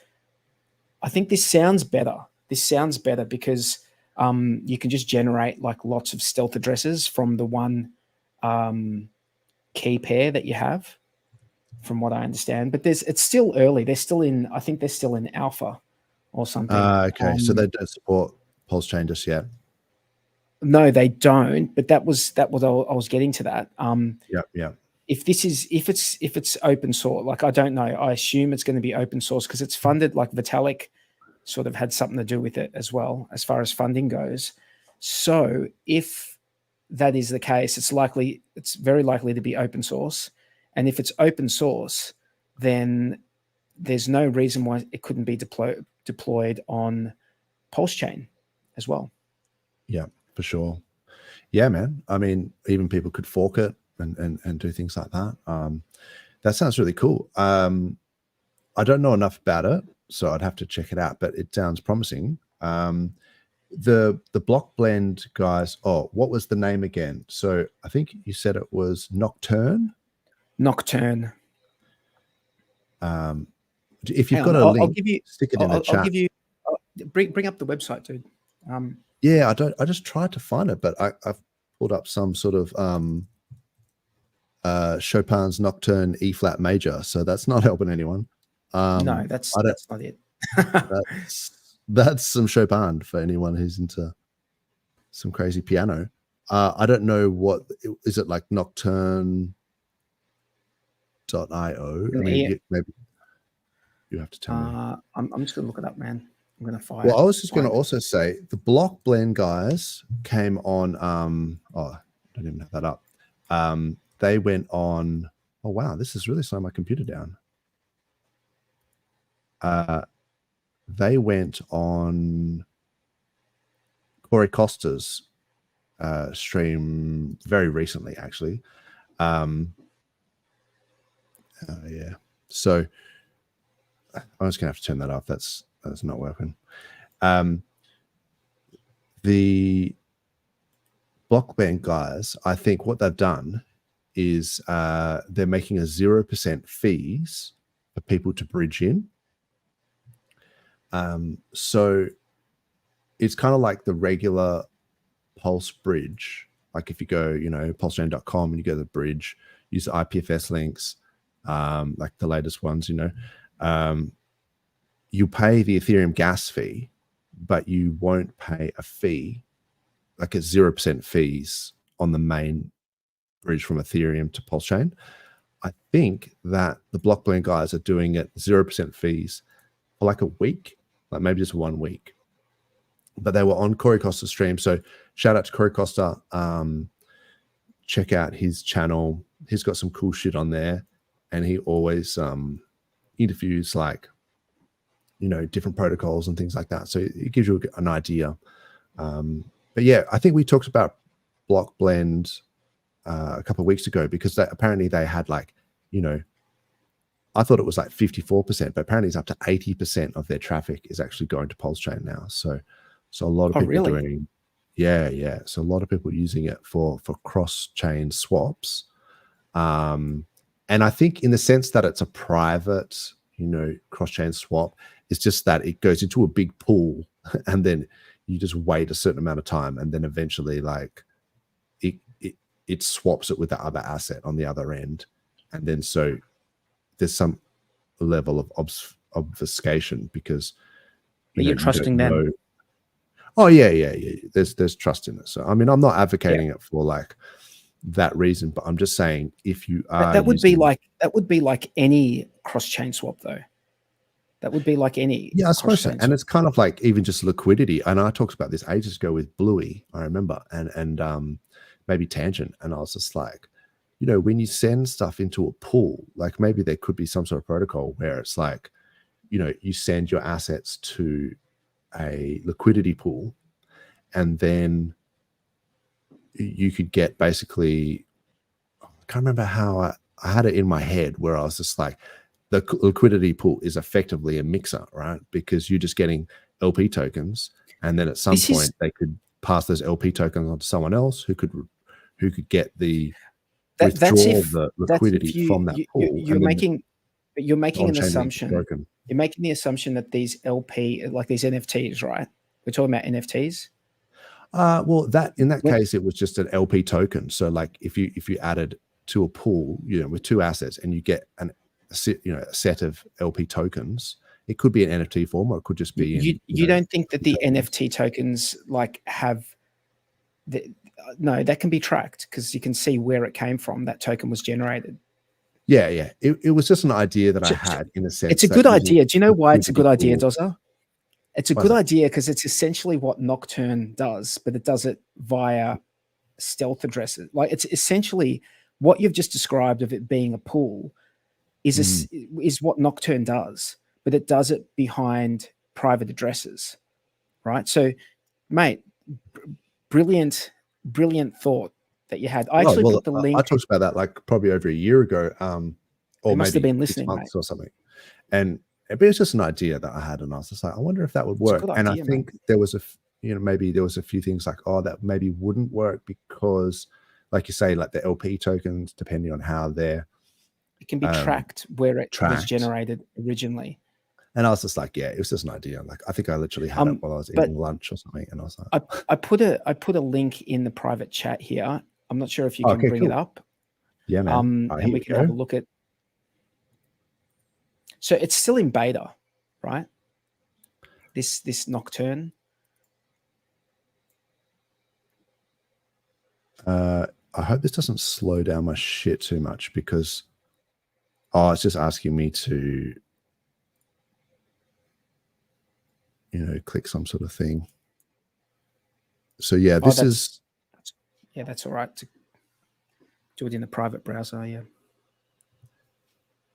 sounds better. This sounds better because you can just generate like lots of stealth addresses from the one key pair that you have, from what I understand. But it's still early. I think they're still in alpha or something. Okay, so they don't support PulseChain just yet. No, they don't. But that was I was getting to that. Yeah. If it's open source, like I don't know, I assume it's going to be open source because it's funded. Like Vitalik sort of had something to do with it as well, as far as funding goes. So if that is the case, it's very likely to be open source. And if it's open source, then there's no reason why it couldn't be deployed on PulseChain as well. Yeah, for sure. Yeah, man. I mean, even people could fork it and do things like that. That sounds really cool. I don't know enough about it, so I'd have to check it out, but it sounds promising. The block blend guys, what was the name again? So I think you said it was Nocturne. If you've got a link, stick it in the chat. I'll give you bring up the website, dude. Yeah, I just tried to find it, but I've pulled up some sort of Chopin's Nocturne E flat major, so that's not helping anyone. No, that's not it. That's some Chopin for anyone who's into some crazy piano. I don't know what is it like. Nocturne.io. I mean, maybe you have to tell me. I'm just gonna look it up, man. I'm gonna find. Well, I was just going to also say the block blend guys came on. I don't even have that up. They went on. Oh wow, this is really slowing my computer down. They went on Corey Costa's stream very recently, actually. Yeah. So I'm just gonna have to turn that off. That's not working. The block band guys, I think what they've done is they're making a 0% fees for people to bridge in. So it's kind of like the regular Pulse bridge. Like if you go, pulsechain.com and you go to the bridge, use the IPFS links, like the latest ones, you pay the Ethereum gas fee, but you won't pay a fee, like a 0% fees on the main bridge from Ethereum to PulseChain. I think that the block blend guys are doing it 0% fees for like a week, like maybe just 1 week. But they were on Corey Costa's stream. So shout out to Corey Costa. Check out his channel. He's got some cool shit on there. And he always interviews like, different protocols and things like that. So it gives you an idea. But yeah, I think we talked about block blend a couple of weeks ago because apparently they had like, I thought it was like 54%, but apparently it's up to 80% of their traffic is actually going to PulseChain now. So a lot of people are doing, Yeah. So a lot of people using it for cross-chain swaps. And I think in the sense that it's a private, cross-chain swap, it's just that it goes into a big pool and then you just wait a certain amount of time and then eventually like it swaps it with the other asset on the other end. And then so there's some level of obfuscation because But you're you don't trusting them. know. Oh yeah. There's trust in it. So I mean, I'm not advocating it for like that reason, but I'm just saying if you are That would be like any cross-chain swap, though. That would be like any I suppose so. cross-chain And swap. it's kind of like even just liquidity. And I talked about this ages ago with Bluey, I remember, and maybe Tangent. And I was just like, when you send stuff into a pool, like maybe there could be some sort of protocol where it's like, you send your assets to a liquidity pool and then you could get basically, I can't remember how I had it in my head where I was just like, the liquidity pool is effectively a mixer, right? Because you're just getting LP tokens, and then at some point they could pass those LP tokens on to someone else who could get the withdraw the liquidity from that pool. You're making an assumption. Broken. You're making the assumption that these LP, like these NFTs, right? We're talking about NFTs. Well, that in that case, it was just an LP token. So, like, if you added to a pool, with two assets, and you get a set of LP tokens, it could be an NFT form, or it could just be. You don't think that the NFT tokens like have no, that can be tracked because you can see where it came from. That token was generated. Yeah. It was just an idea that I had in a sense. It's a good idea. Do you know why it's a good idea, Dozer? It's a good idea because it's essentially what Nocturne does, but it does it via stealth addresses. Like it's essentially what you've just described of it being a pool is what Nocturne does, but it does it behind private addresses, right? So, mate, brilliant thought that you had. I actually put the link. I talked about that like probably over a year ago, or must maybe have been listening, 6 months mate. or something. And it was just an idea that I had, and I was just like, I wonder if that would work. And I think there was maybe there was a few things like, that maybe wouldn't work because, like you say, like the LP tokens, depending on how they're, it can be tracked where it was generated originally. And I was just like, it was just an idea. Like, I think I literally had it while I was eating lunch or something. And I was like, I put a link in the private chat here. I'm not sure if you can bring it up. Yeah, man. And we can have a look at. So it's still in beta, right? This Nocturne. I hope this doesn't slow down my shit too much because, it's just asking me to, click some sort of thing. So yeah, that's all right to do it in the private browser.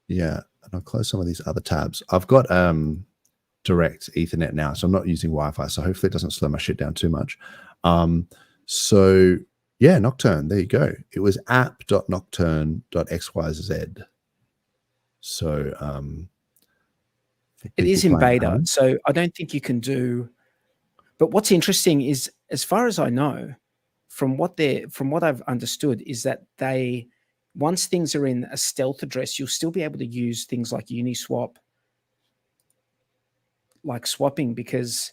Yeah, and I'll close some of these other tabs. I've got direct Ethernet now, so I'm not using Wi-Fi. So hopefully it doesn't slow my shit down too much. So yeah, Nocturne. There you go. It was app.nocturne.xyz. So it is in beta, so I don't think you can do. But what's interesting is, as far as I know, from what I've understood, is that once things are in a stealth address, you'll still be able to use things like Uniswap, like swapping, because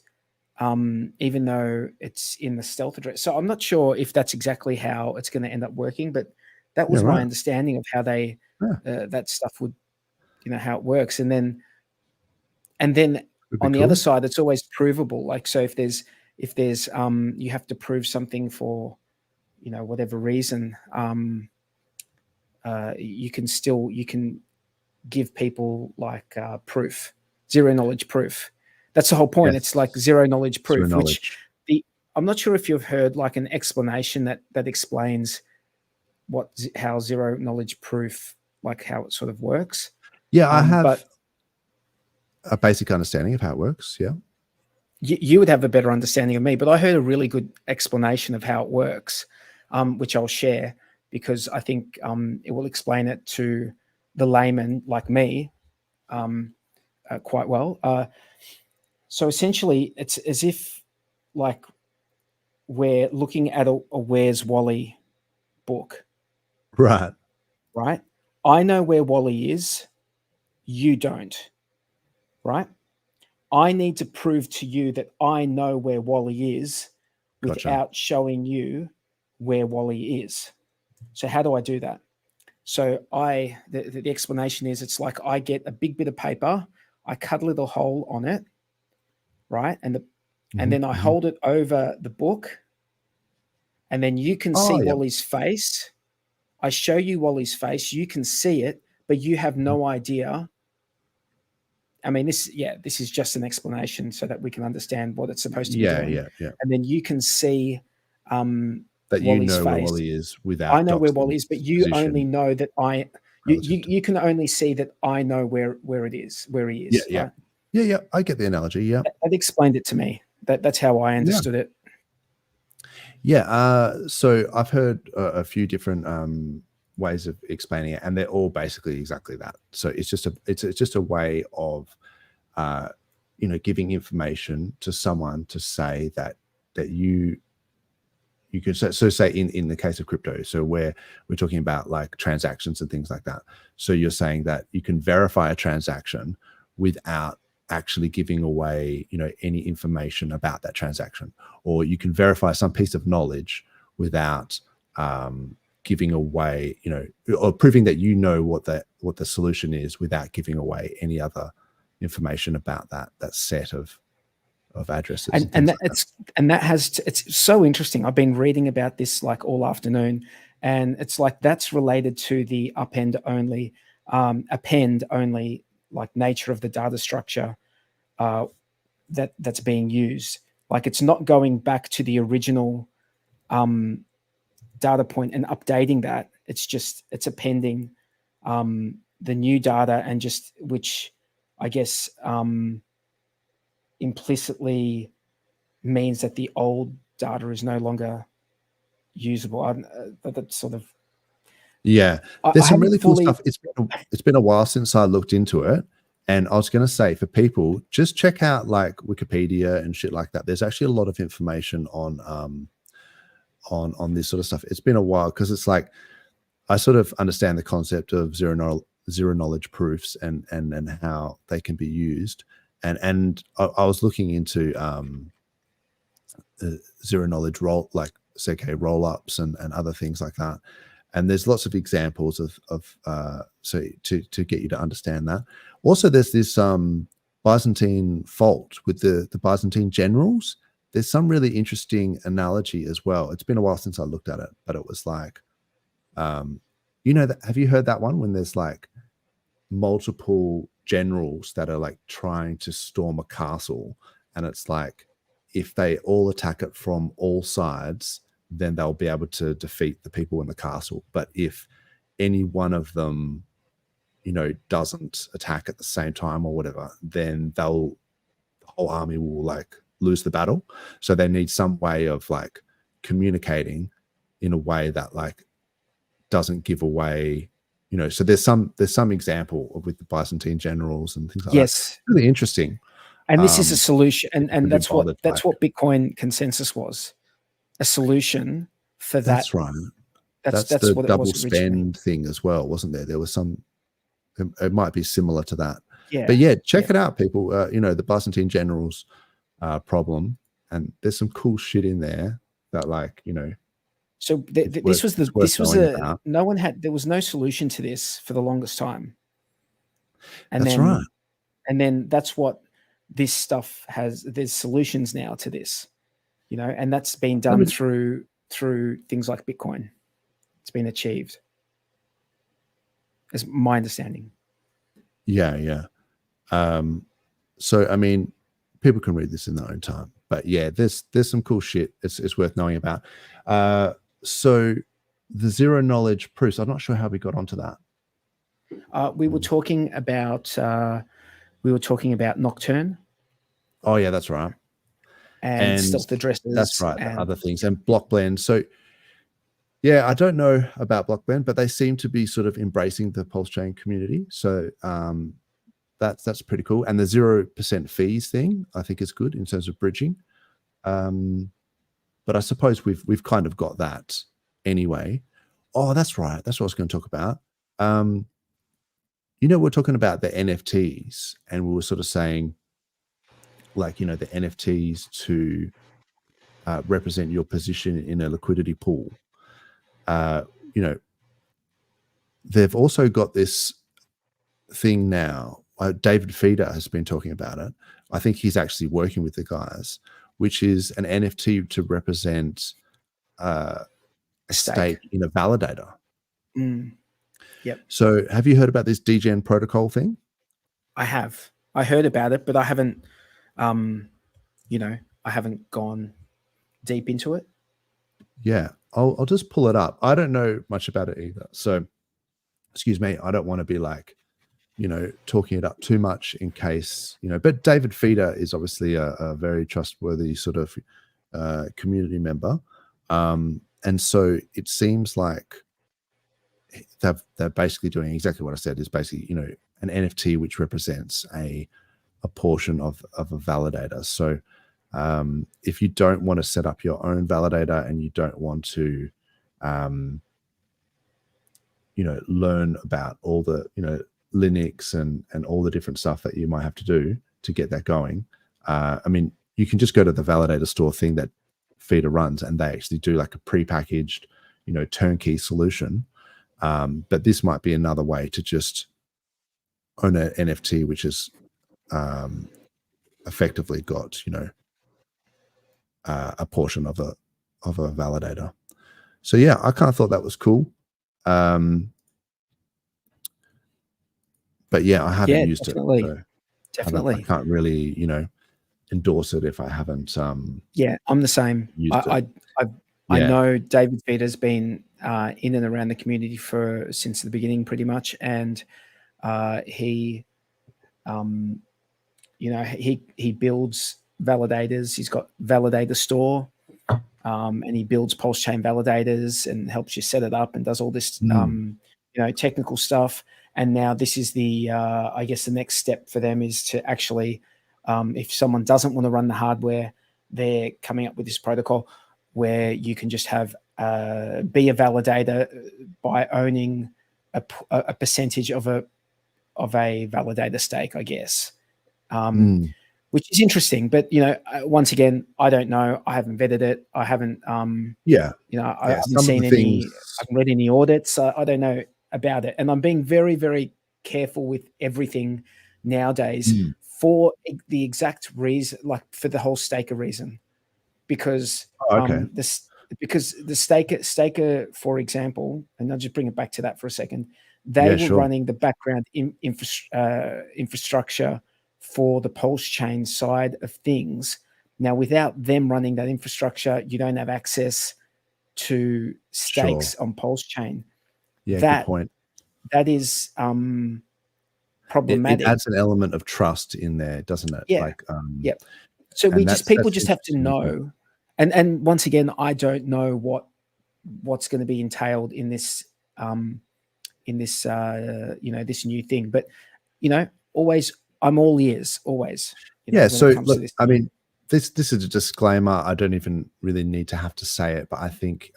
even though it's in the stealth address. So I'm not sure if that's exactly how it's going to end up working, but that was my understanding of how they that stuff would, how it works. And then on the other side, it's always provable. Like, so if there's you have to prove something for, whatever reason, you can give people like proof, zero knowledge proof. That's the whole point. Yes. It's like zero knowledge proof, I'm not sure if you've heard like an explanation that explains how zero knowledge proof, like how it sort of works. Yeah, I have a basic understanding of how it works. Yeah. You would have a better understanding of me, but I heard a really good explanation of how it works, which I'll share because I think it will explain it to the layman like me quite well. So essentially, it's as if like we're looking at a Where's Wally book, Right. right? I know where Wally is, you don't, right? I need to prove to you that I know where Wally is without showing you where Wally is. So how do I do that? So the explanation is, it's like I get a big bit of paper, I cut a little hole on it, right? And then I hold it over the book, and then you can see Wally's face. I show you Wally's face, you can see it, but you have no idea. I mean, this is just an explanation so that we can understand what it's supposed to be doing. Yeah. And then you can see That you Wally's know face. where Wally is without. I know where Wally is, but you only know that you can only see that I know where it is, where he is. Yeah. Right? Yeah. I get the analogy. Yeah. That explained it to me. That's how I understood it. Yeah. So I've heard a few different ways of explaining it, and they're all basically exactly that. So it's just a way of giving information to someone to say that you could so say in the case of crypto, so where we're talking about like transactions and things like that. So you're saying that you can verify a transaction without actually giving away any information about that transaction, or you can verify some piece of knowledge without giving away or proving that what the solution is without giving away any other information about that set of addresses it's so interesting. I've been reading about this like all afternoon, and it's like that's related to the append only like nature of the data structure that's being used. Like it's not going back to the original data point and updating that. It's appending the new data, and just which I guess implicitly means that the old data is no longer usable. That's sort of there's some really cool stuff. It's been a while since I looked into it, and I was going to say, for people, just check out like Wikipedia and shit like that. There's actually a lot of information on this sort of stuff. It's been a while, because it's like I sort of understand the concept of zero knowledge proofs and how they can be used. And I was looking into zero knowledge roll ups and other things like that. And there's lots of examples of so to get you to understand that. Also, there's this Byzantine fault with the Byzantine generals. There's some really interesting analogy as well. It's been a while since I looked at it, but it was like, have you heard that one, when there's like multiple generals that are like trying to storm a castle, and it's like if they all attack it from all sides, then they'll be able to defeat the people in the castle. But if any one of them, doesn't attack at the same time or whatever, then the whole army will like lose the battle. So they need some way of like communicating in a way that like doesn't give away, so there's some example with the Byzantine generals and things like that. It's really interesting. And this is a solution, and that's what Bitcoin consensus was, a solution for that. That's right. That's the what double it was spend thing as well, wasn't there? There was some, it might be similar to that. Yeah. But check it out, people. The Byzantine generals problem, and there's some cool shit in there that like, So there was no solution to this for the longest time. And that's right. And then that's what this stuff has. There's solutions now to this, and that's been done through things like Bitcoin. It's been achieved, is my understanding. Yeah. So I mean, people can read this in their own time, but there's some cool shit. It's worth knowing about. So the zero knowledge proofs, I'm not sure how we got onto that. We were talking about Nocturne. Oh yeah, that's right. And stealth addresses. That's right. And other things, and block blend. So yeah, I don't know about block blend, but they seem to be sort of embracing the PulseChain community. So that's pretty cool. And the 0% fees thing, I think, is good in terms of bridging. but I suppose we've kind of got that anyway. Oh, that's right. That's what I was going to talk about. We're talking about the NFTs, and we were sort of saying, like, the NFTs to represent your position in a liquidity pool. They've also got this thing now. David Feeder has been talking about it. I think he's actually working with the guys, which is an NFT to represent a stake in a validator. Yep. So have you heard about this DGen protocol thing? I have. I heard about it, but I haven't, I haven't gone deep into it. Yeah, I'll just pull it up. I don't know much about it either. So, excuse me, I don't want to be like, talking it up too much in case, but David Feeder is obviously a very trustworthy sort of community member. And so it seems like they're basically doing exactly what I said, is basically, an NFT which represents a portion of a validator. So if you don't want to set up your own validator and you don't want to, learn about all the, Linux and all the different stuff that you might have to do to get that going. You can just go to the validator store thing that Feeder runs, and they actually do like a prepackaged, turnkey solution. But this might be another way to just own an NFT, which is effectively got, a portion of a validator. So yeah, I kind of thought that was cool. But yeah, I haven't used it. So definitely. I can't really, endorse it if I haven't. Yeah, I'm the same. I know David Feeder's been in and around the community since the beginning, pretty much, and he builds validators. He's got Validator Store, and he builds PulseChain validators and helps you set it up and does all this technical stuff. And now this is the I guess the next step for them is to actually, if someone doesn't want to run the hardware, they're coming up with this protocol where you can just have be a validator by owning a percentage of a validator stake, I guess, which is interesting. But once again, I don't know. I haven't vetted it. I haven't. I haven't seen any. I haven't read any audits. I don't know about it, and I'm being very, very careful with everything nowadays for the exact reason, like for the whole staker reason, because the staker, for example, and I'll just bring it back to that for a second. They were running the background infrastructure for the PulseChain side of things. Now, without them running that infrastructure, you don't have access to stakes on PulseChain. Yeah, good point. That is problematic. It adds an element of trust in there, doesn't it? Yeah. So people just have to know. And once again, I don't know what's going to be entailed in this this new thing. But always, I'm all ears. Always. So look, this is a disclaimer. I don't even really need to have to say it, but I think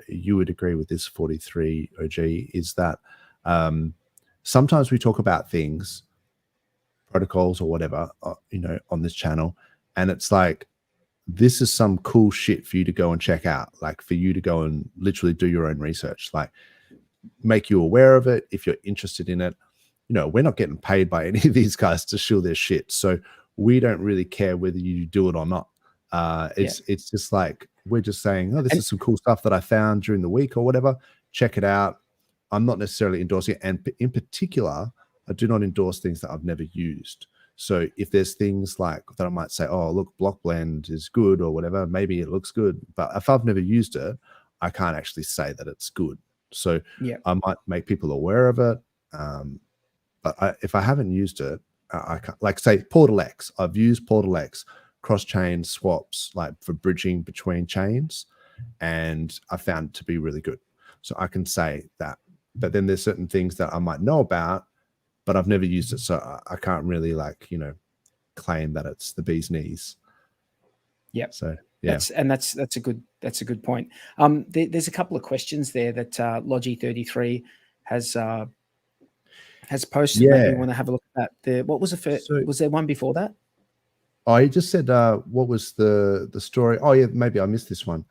you would agree with this 43 OG, is that sometimes we talk about things, protocols or whatever, on this channel, and it's like, this is some cool shit for you to go and check out, like for you to go and literally do your own research, like make you aware of it if you're interested in it. We're not getting paid by any of these guys to shill their shit, so we don't really care whether you do it or not. It's just like, we're just saying, oh, this is some cool stuff that I found during the week or whatever. Check it out. I'm not necessarily endorsing it, and in particular, I do not endorse things that I've never used. So if there's things like that, I might say, oh, look, block blend is good or whatever, maybe it looks good, but if I've never used it, I can't actually say that it's good. So I might make people aware of it, but if I haven't used it, I can't, like say PortalX. I've used PortalX cross-chain swaps, like for bridging between chains, and I found it to be really good. So I can say that. But then there's certain things that I might know about, but I've never used it, so I can't really claim that it's the bee's knees. Yep. So yeah, that's a good That's a good point. There's a couple of questions there that Logi33 has posted. Maybe you want to have a look at that. What was the first? So, was there one before that? I just said, what was the story? Oh yeah, maybe I missed this one.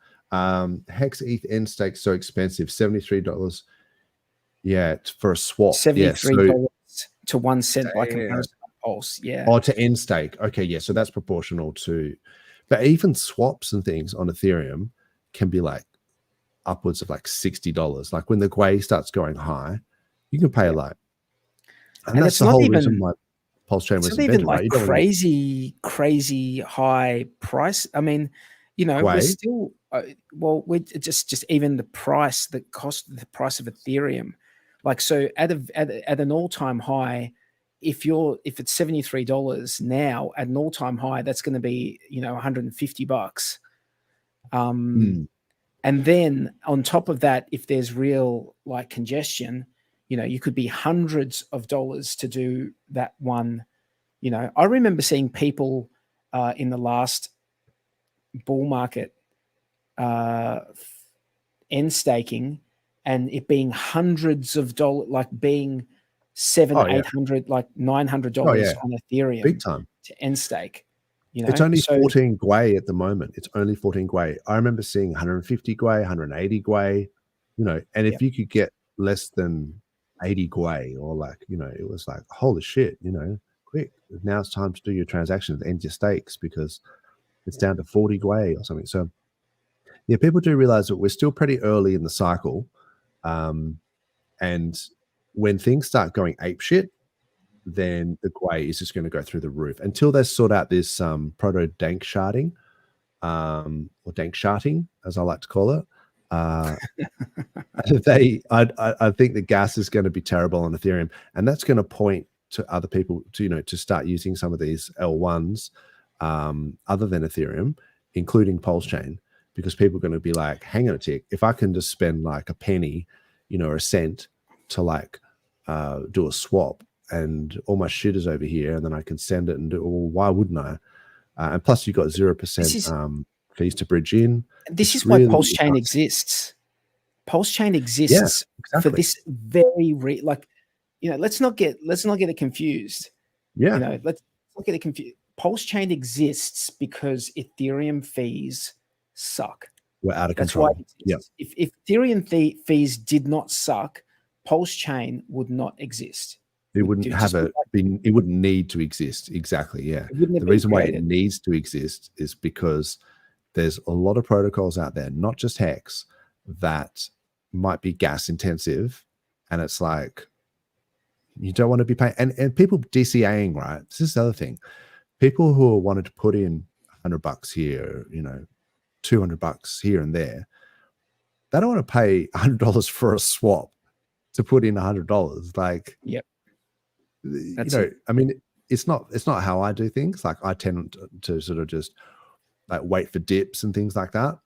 Hex ETH end stake so expensive, $73. Yeah, for a swap. $73 to 1 cent by comparison on Pulse. Yeah. Oh, to end stake. Okay, yeah. So that's proportional to, but even swaps and things on Ethereum can be like upwards of like $60. Like when the Gwei starts going high, you can pay like, and that's the whole reason why PulseChain was invented, like right? crazy high price. I mean, we're still we're just even the price, the price of Ethereum. Like, so at an all-time high, if it's $73 now at an all-time high, that's going to be $150. And then on top of that, if there's real like congestion, you could be hundreds of dollars to do that one. I remember seeing people in the last bull market end staking and it being hundreds of dollars, like being $700-800, like $900 on Ethereum, big time to end stake. It's only 14 Gwei at the moment. It's only 14 Gwei. I remember seeing 150 Gwei, 180 Gwei, and if you could get less than 80 Gwei, or like, it was like, holy shit, quick. Now it's time to do your transactions, end your stakes, because it's down to 40 Gwei or something. So yeah, people do realize that we're still pretty early in the cycle. And when things start going apeshit, then the Gwei is just going to go through the roof until they sort out this proto dank sharding, or dank sharting, as I like to call it. I think the gas is going to be terrible on Ethereum, and that's going to point to other people to start using some of these L1s other than Ethereum, including PulseChain, because people are going to be like, hang on a tick, if I can just spend like a penny, or a cent to like do a swap, and all my shit is over here, and then I can send it and do, well, why wouldn't I? And plus, you've got 0% fees to bridge in. This is why PulseChain exists. PulseChain exists for this very let's not get it confused. Yeah, let's not get it confused. PulseChain exists because Ethereum fees suck. We're out of control. That's why if Ethereum fees did not suck, PulseChain would not exist. It wouldn't it wouldn't need to exist. Exactly. Yeah. The reason why it needs to exist is because there's a lot of protocols out there, not just Hex, that might be gas intensive. And it's like, you don't want to be paying, and people DCAing, right? This is the other thing. People who wanted to put in $100 here, $200 here and there, they don't want to pay $100 for a swap to put in $100. Like, yep. I mean, it's not how I do things. Like, I tend to sort of just like wait for dips and things like that.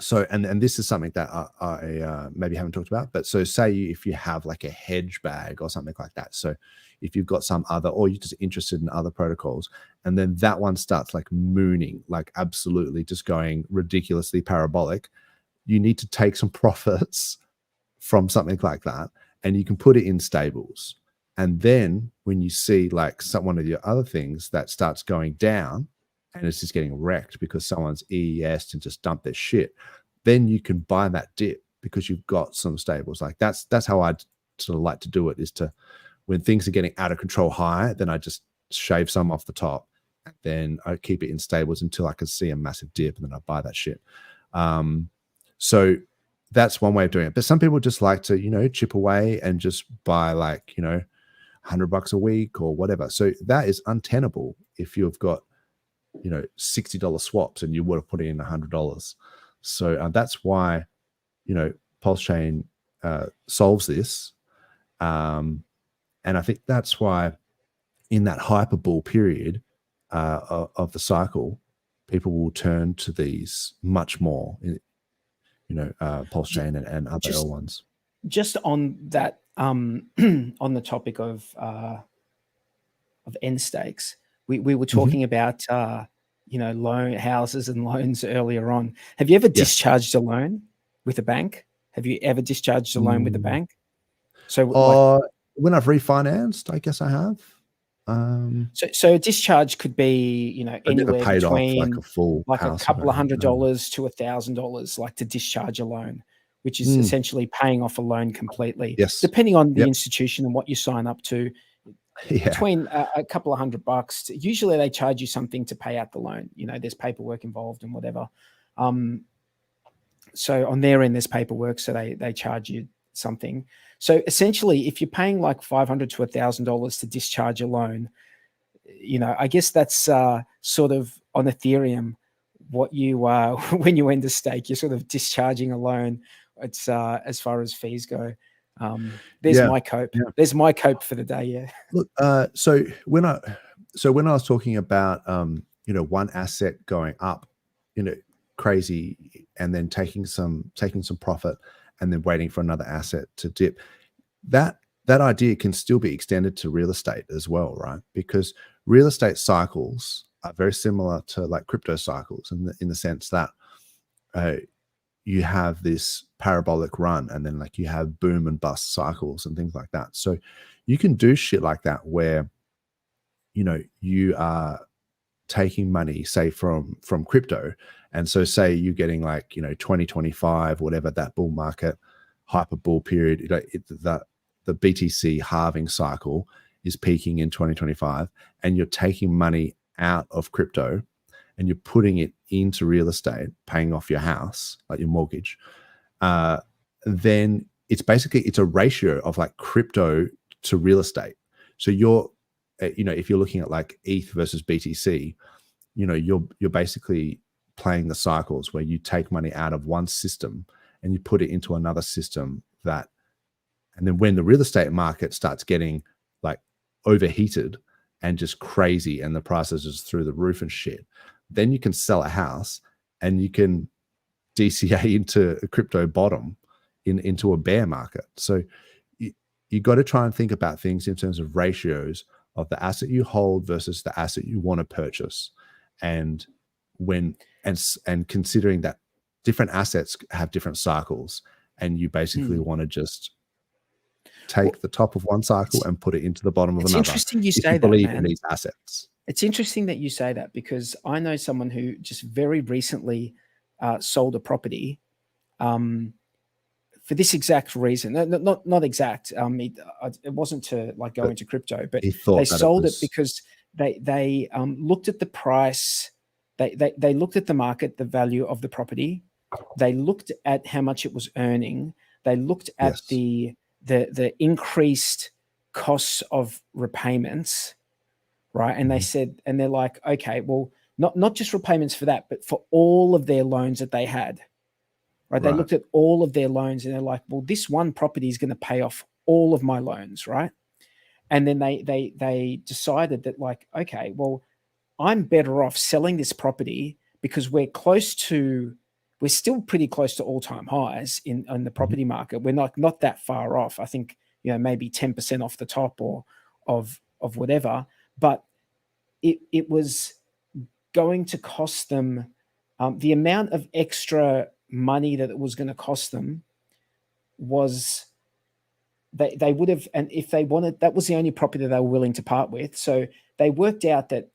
So, and this is something that I maybe haven't talked about, but so say if you have like a hedge bag or something like that. So if you've got some other, or you're just interested in other protocols, and then that one starts like mooning, like absolutely just going ridiculously parabolic, you need to take some profits from something like that, and you can put it in stables. And then when you see like one of your other things that starts going down and it's just getting wrecked because someone's EES'd and just dumped their shit, then you can buy that dip because you've got some stables. Like that's how I sort of like to do it, is to, when things are getting out of control high, then I just shave some off the top, and then I keep it in stables until I can see a massive dip, and then I buy that shit. So that's one way of doing it. But some people just like to, chip away and just buy like, $100 a week or whatever. So that is untenable if you've got, $60 swaps and you would have put in $100. So that's why, PulseChain solves this. And I think that's why in that hyper bull period of the cycle, people will turn to these much more, PulseChain and other L1s. Just on that, on the topic of end stakes, we were talking about houses and loans earlier on. Have you ever Yes. discharged a loan with a bank? Have you ever discharged a loan with a bank? So when I've refinanced, I guess I have. So a discharge could be, anywhere paid off between like a full like house a couple of $100 to $1,000, like to discharge a loan, which is essentially paying off a loan completely. Yes. Depending on the institution and what you sign up to, Yeah. between a couple of $100. Usually they charge you something to pay out the loan. There's paperwork involved and whatever. So on their end, there's paperwork, so they charge you something. So essentially, if you're paying like $500 to $1,000 to discharge a loan, I guess that's sort of on Ethereum what you when you end a stake, you're sort of discharging a loan. It's as far as fees go. There's my cope. Yeah. There's my cope for the day. Yeah. Look, so when I was talking about one asset going up, crazy, and then taking some profit, and then waiting for another asset to dip, that idea can still be extended to real estate as well, right? Because real estate cycles are very similar to like crypto cycles in the sense that you have this parabolic run, and then like you have boom and bust cycles and things like that. So you can do shit like that where you are taking money, say from crypto, and so say you're getting like 2025, whatever that bull market hyper bull period, the BTC halving cycle is peaking in 2025, and you're taking money out of crypto and you're putting it into real estate, paying off your house, like your mortgage, then it's a ratio of like crypto to real estate. So you're, if you're looking at like ETH versus BTC, you're basically playing the cycles where you take money out of one system and you put it into another system and then when the real estate market starts getting like overheated and just crazy and the prices is through the roof and shit, then you can sell a house and you can DCA into a crypto bottom into a bear market. So you got to try and think about things in terms of ratios of the asset you hold versus the asset you want to purchase. And considering that different assets have different cycles, and you basically want to just take the top of one cycle and put it into the bottom of another. It's interesting you say that, believe man. in these assets. It's interesting that you say that, because I know someone who just very recently sold a property for this exact reason. Not exact. It wasn't to like go into crypto, but they sold it because they looked at the price. They looked at the market, the value of the property. They looked at how much it was earning. They looked at the increased costs of repayments, right? And they said, and they're like, okay, well, not just repayments for that, but for all of their loans that they had, right? They looked at all of their loans and they're like, well, this one property is going to pay off all of my loans, right? And then they decided that like, okay, well, I'm better off selling this property because we're still pretty close to all-time highs in the property market. We're not that far off. I think, maybe 10% off the top or of whatever, but it was going to cost them the amount of extra money that it was going to cost them was they would have, and if they wanted, that was the only property that they were willing to part with. So they worked out that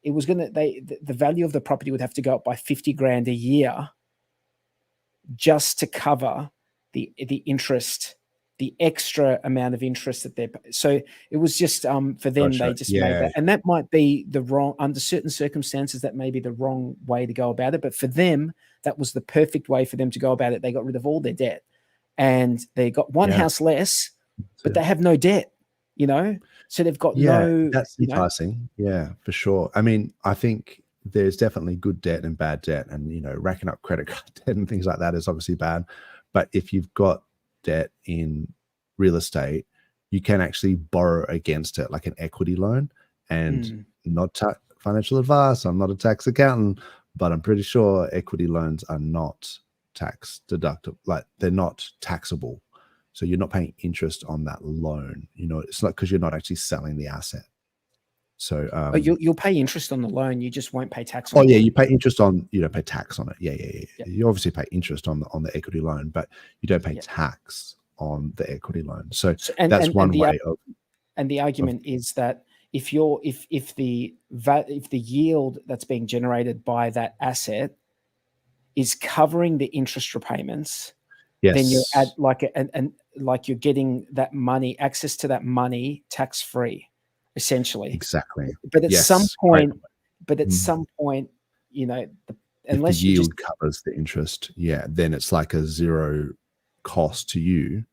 it was the value of the property would have to go up by 50 grand a year just to cover the interest, the extra amount of interest that they're. So it was just for them, they just made that, and that might be the wrong, under certain circumstances, that may be the wrong way to go about it. But for them, that was the perfect way for them to go about it. They got rid of all their debt, and they got one house less, but they have no debt. So they've got that's enticing. Yeah, for sure. I mean, I think there's definitely good debt and bad debt, and racking up credit card debt and things like that is obviously bad. But if you've got debt in real estate, you can actually borrow against it, like an equity loan. And not financial advice, I'm not a tax accountant, but I'm pretty sure equity loans are not tax deductible, like they're not taxable. So you're not paying interest on that loan. It's not, because you're not actually selling the asset. So you'll pay interest on the loan. You just won't pay tax on oh it. yeah, you pay interest on, you don't pay tax on it. Yeah. Yep. You obviously pay interest on the equity loan, but you don't pay tax on the equity loan. So that's one way of. And the argument is that if the yield that's being generated by that asset is covering the interest repayments, then you're at like you're getting that money, access to that money tax free, essentially. Exactly. But at some point, you know, unless if the yield covers the interest, then it's like a zero cost to you,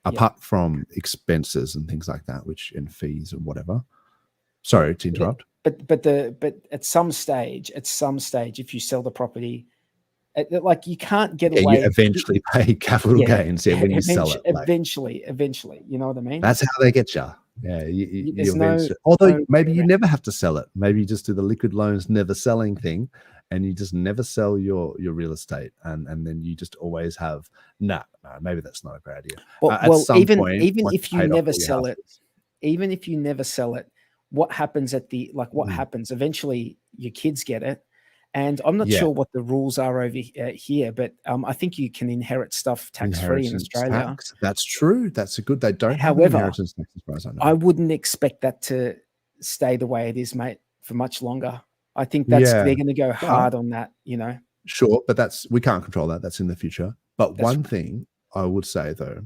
apart from expenses and things like that, which in fees and whatever. Sorry to interrupt. But at some stage, if you sell the property, like you can't get away. You eventually pay capital gains when you sell it. Eventually, you know what I mean? That's how they get you. Yeah, you eventually. Although maybe you never have to sell it. Maybe you just do the liquid loans, never selling thing, and you just never sell your real estate, and then you just always have. Nah, maybe that's not a great idea. Well, even if you never sell it, what happens happens? Eventually, your kids get it. And I'm not sure what the rules are over here, but I think you can inherit stuff tax-free in Australia. Tax. That's true. That's a good. They don't. However, have inheritance tax, as far as I know. I wouldn't expect that to stay the way it is, mate, for much longer. I think they're going to go hard on that. You know. Sure, but we can't control that. That's in the future. But one thing I would say though,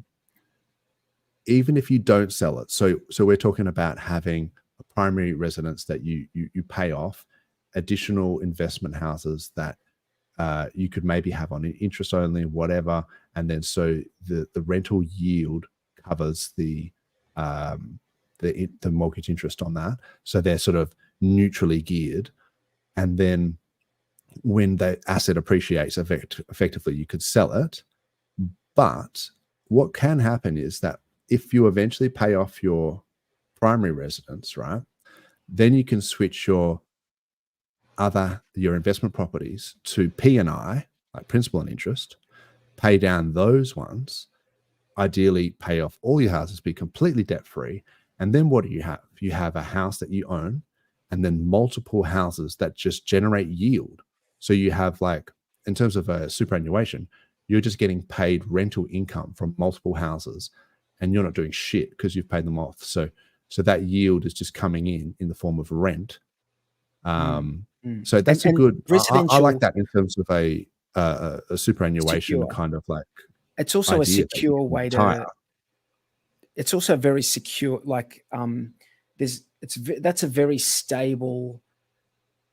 even if you don't sell it, so we're talking about having a primary residence that you pay off. Additional investment houses that you could maybe have on interest only, whatever, and then so the rental yield covers the mortgage interest on that, so they're sort of neutrally geared, and then when the asset appreciates, effectively you could sell it. But what can happen is that if you eventually pay off your primary residence, right, then you can switch your investment properties to P&I, like principal and interest, pay down those ones, ideally pay off all your houses, be completely debt free, and then what do you have? You have a house that you own, and then multiple houses that just generate yield. So you have, like, in terms of a superannuation, you're just getting paid rental income from multiple houses, and you're not doing shit because you've paid them off. So that yield is just coming in the form of rent. So that's a good. I like that in terms of a superannuation kind of like. It's also a secure way to. It's also very secure. Like that's a very stable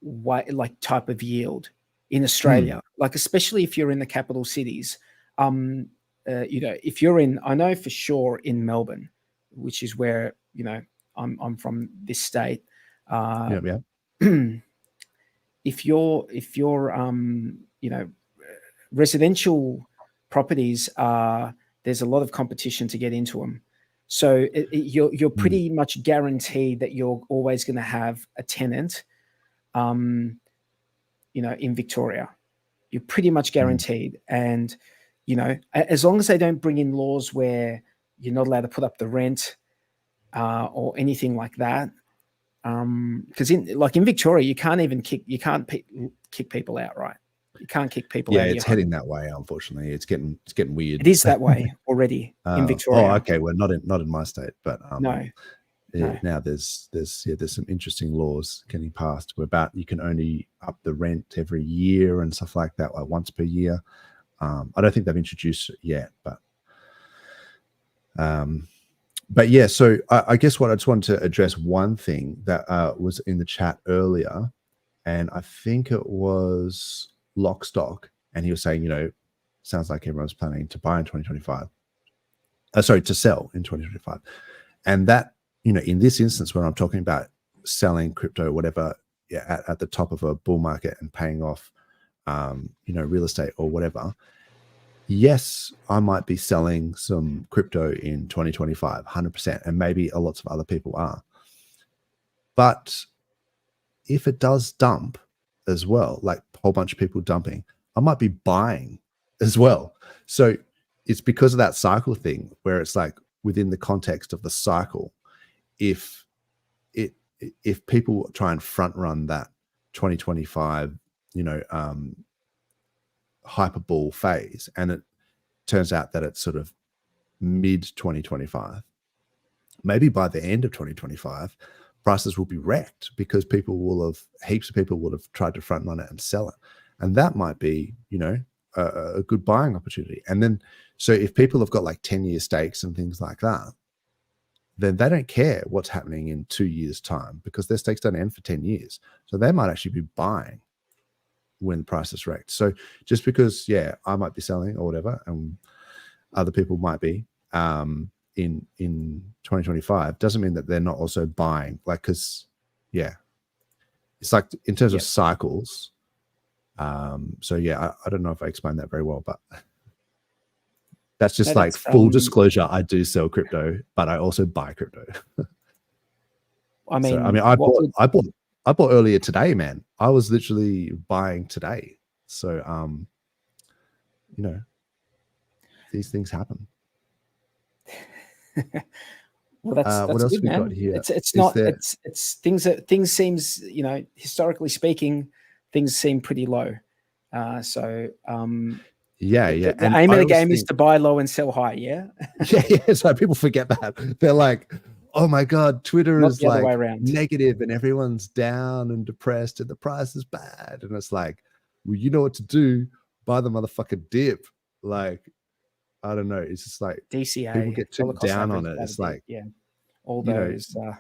way, like type of yield in Australia. Like especially if you're in the capital cities. If you're in, I know for sure in Melbourne, which is where I'm from this state. If you're residential properties there's a lot of competition to get into them, so you're pretty much guaranteed that you're always going to have a tenant. In Victoria, you're pretty much guaranteed, and as long as they don't bring in laws where you're not allowed to put up the rent or anything like that. Because in Victoria, you can't kick people out, right? You can't kick people out. Yeah, it's heading that way. Unfortunately, it's getting weird. It is that way already in Victoria. Oh, okay. Well, not in my state, but no. Now there's some interesting laws getting passed about you can only up the rent every year and stuff like that, like once per year. I don't think they've introduced it yet, but yeah, so I guess what I just wanted to address one thing that was in the chat earlier, and I think it was Lockstock, and he was saying, sounds like everyone's planning to buy in 2025. To sell in 2025. And that, in this instance, when I'm talking about selling crypto or whatever, at the top of a bull market and paying off, real estate or whatever, yes, I might be selling some crypto in 2025, 100%, and maybe lots of other people are. But if it does dump as well, like a whole bunch of people dumping, I might be buying as well. So it's because of that cycle thing where it's like within the context of the cycle, if if people try and front run that 2025, hyperball phase, and it turns out that it's sort of mid 2025, maybe by the end of 2025, prices will be wrecked because heaps of people will have tried to front run it and sell it. And that might be, a good buying opportunity. And then, so if people have got like 10-year stakes and things like that, then they don't care what's happening in 2 years' time because their stakes don't end for 10 years. So they might actually be buying when the price is wrecked. So just because, I might be selling or whatever, and other people might be in 2025, doesn't mean that they're not also buying. Like, because, it's like in terms of cycles. So I don't know if I explained that very well, but that's just full disclosure. I do sell crypto, but I also buy crypto. I bought earlier today, man. I was literally buying today. So, these things happen. Well, that's what else good, we man. got here? It's things seems, historically speaking, things seem pretty low. The aim of the game is to buy low and sell high. Yeah. So people forget that. They're like, oh my God, Twitter is like negative and everyone's down and depressed and the price is bad. And it's like, well, you know what to do. Buy the motherfucking dip. Like, I don't know. It's just like DCA. People get too down on it. It's like, all those. You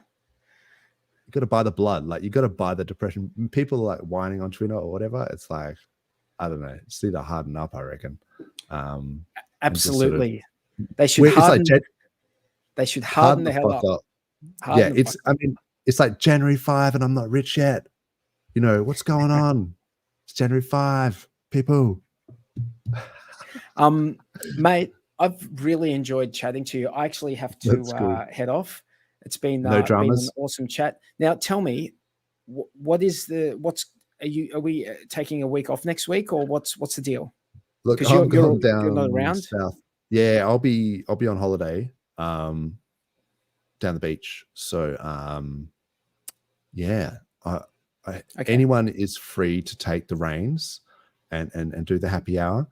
got to buy the blood. Like, you got to buy the depression. People are like whining on Twitter or whatever. It's like, I don't know. Just need to harden up, I reckon. Absolutely. They should harden. They should harden the hell up. It's like January 5 and I'm not rich yet. What's going on? It's January 5, people. Mate, I've really enjoyed chatting to you. I actually have to head off. It's been no dramas. Been an awesome chat. Now, tell me, are we taking a week off next week, or what's the deal? Look, I'm going down you're not around. South. Yeah, I'll be on holiday, down the beach. So, anyone is free to take the reins and do the happy hour.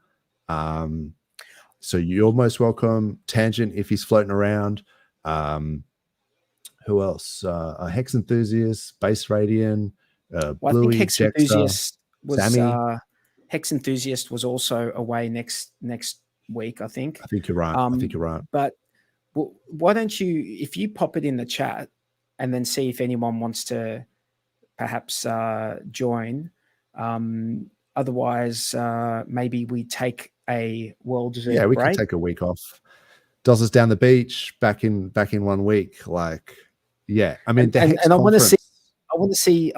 So you're most welcome. Tangent, if he's floating around. Who else? A Hex Enthusiast, Base Radian, Bluey, I think Hex Enthusiast Hex Enthusiast was also away next week, I think. I think you're right. But why don't you, if you pop it in the chat and then see if anyone wants to perhaps join. Otherwise, maybe we take a well-deserved break. We can take a week off. Doz is down the beach, back in 1 week. Like, I mean, and I want to see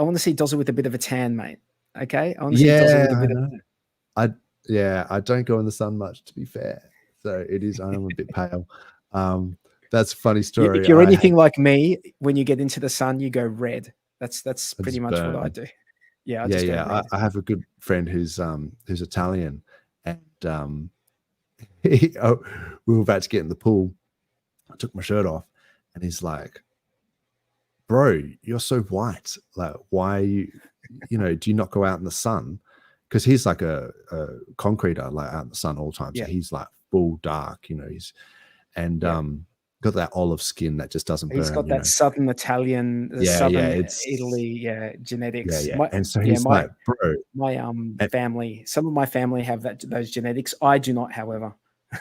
Dozza with a bit of a tan, mate. Okay, I want to see Dozza with a bit of a tan. I don't go in the sun much, to be fair. So I am a bit pale. That's a funny story. If you're anything like me, when you get into the sun, you go red. That's pretty much what I do. I have a good friend who's Italian, and we were about to get in the pool. I took my shirt off, and he's like, "Bro, you're so white. Like, why are you? Do you not go out in the sun?" Because he's like a concreter, like out in the sun all the time. So he's like full dark. He's got that olive skin that just doesn't burn. He's got that southern Italian, southern Italy, genetics. And so he's like, bro, my family, some of my family have those genetics. I do not, however.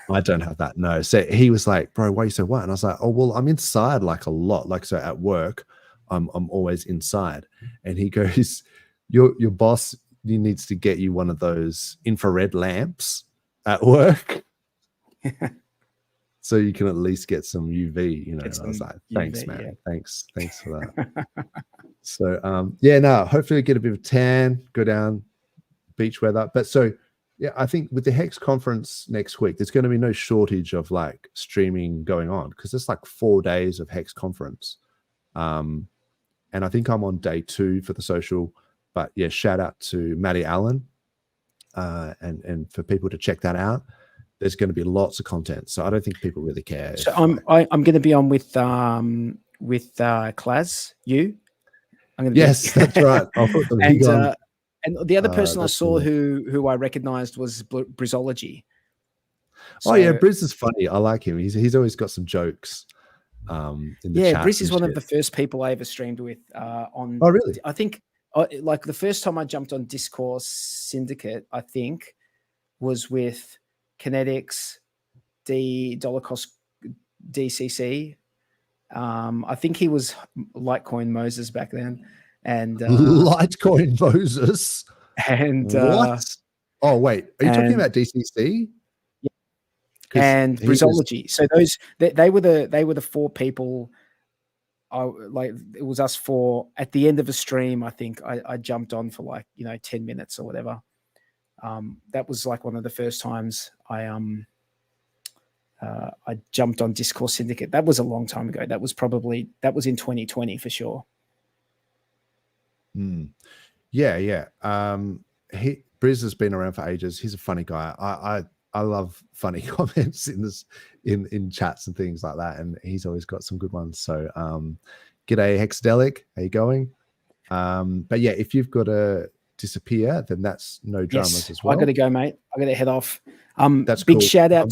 I don't have that. No. So he was like, bro, why are you so white? And I was like, oh, well, I'm inside like a lot. Like, so at work, I'm always inside. And he goes, your boss needs to get you one of those infrared lamps at work. So you can at least get some UV, And I was like, thanks, UV, man. Yeah. Thanks for that. So, hopefully get a bit of tan, go down, beach weather. But so, I think with the Hex conference next week, there's going to be no shortage of like streaming going on because it's like 4 days of Hex conference. And I think I'm on day 2 for the social. But shout out to Matty Allen and for people to check that out. There's going to be lots of content, so I don't think people really care. So I'm going to be on with Klaz. You? I'm going to Yes, that's right. I'll put the wig on. And the other person I That's saw funny. who I recognized was Brizology. Oh yeah, So Briz is funny. I like him. He's always got some jokes in the yeah, chats Briz is and one shit. of the first people I ever streamed with on. Oh really? I think like the first time I jumped on Discourse Syndicate, I think, was with Kinetics, Dollar Cost DCC. I think he was Litecoin Moses back then, and Litecoin Moses. and What? Oh wait, are you talking about DCC? And Brizology. So those they were the four people. Like it was us four at the end of a stream. I think I jumped on for like 10 minutes or whatever. That was like one of the first times I jumped on Discourse Syndicate. That was a long time ago. That was in 2020 for sure. Yeah. Briz has been around for ages. He's a funny guy. I love funny comments in chats and things like that, and he's always got some good ones. So g'day Hexadelic, how you going? But yeah, if you've got to disappear, then that's no dramas as well. I gotta go, mate. I gotta head off. That's big cool. shout out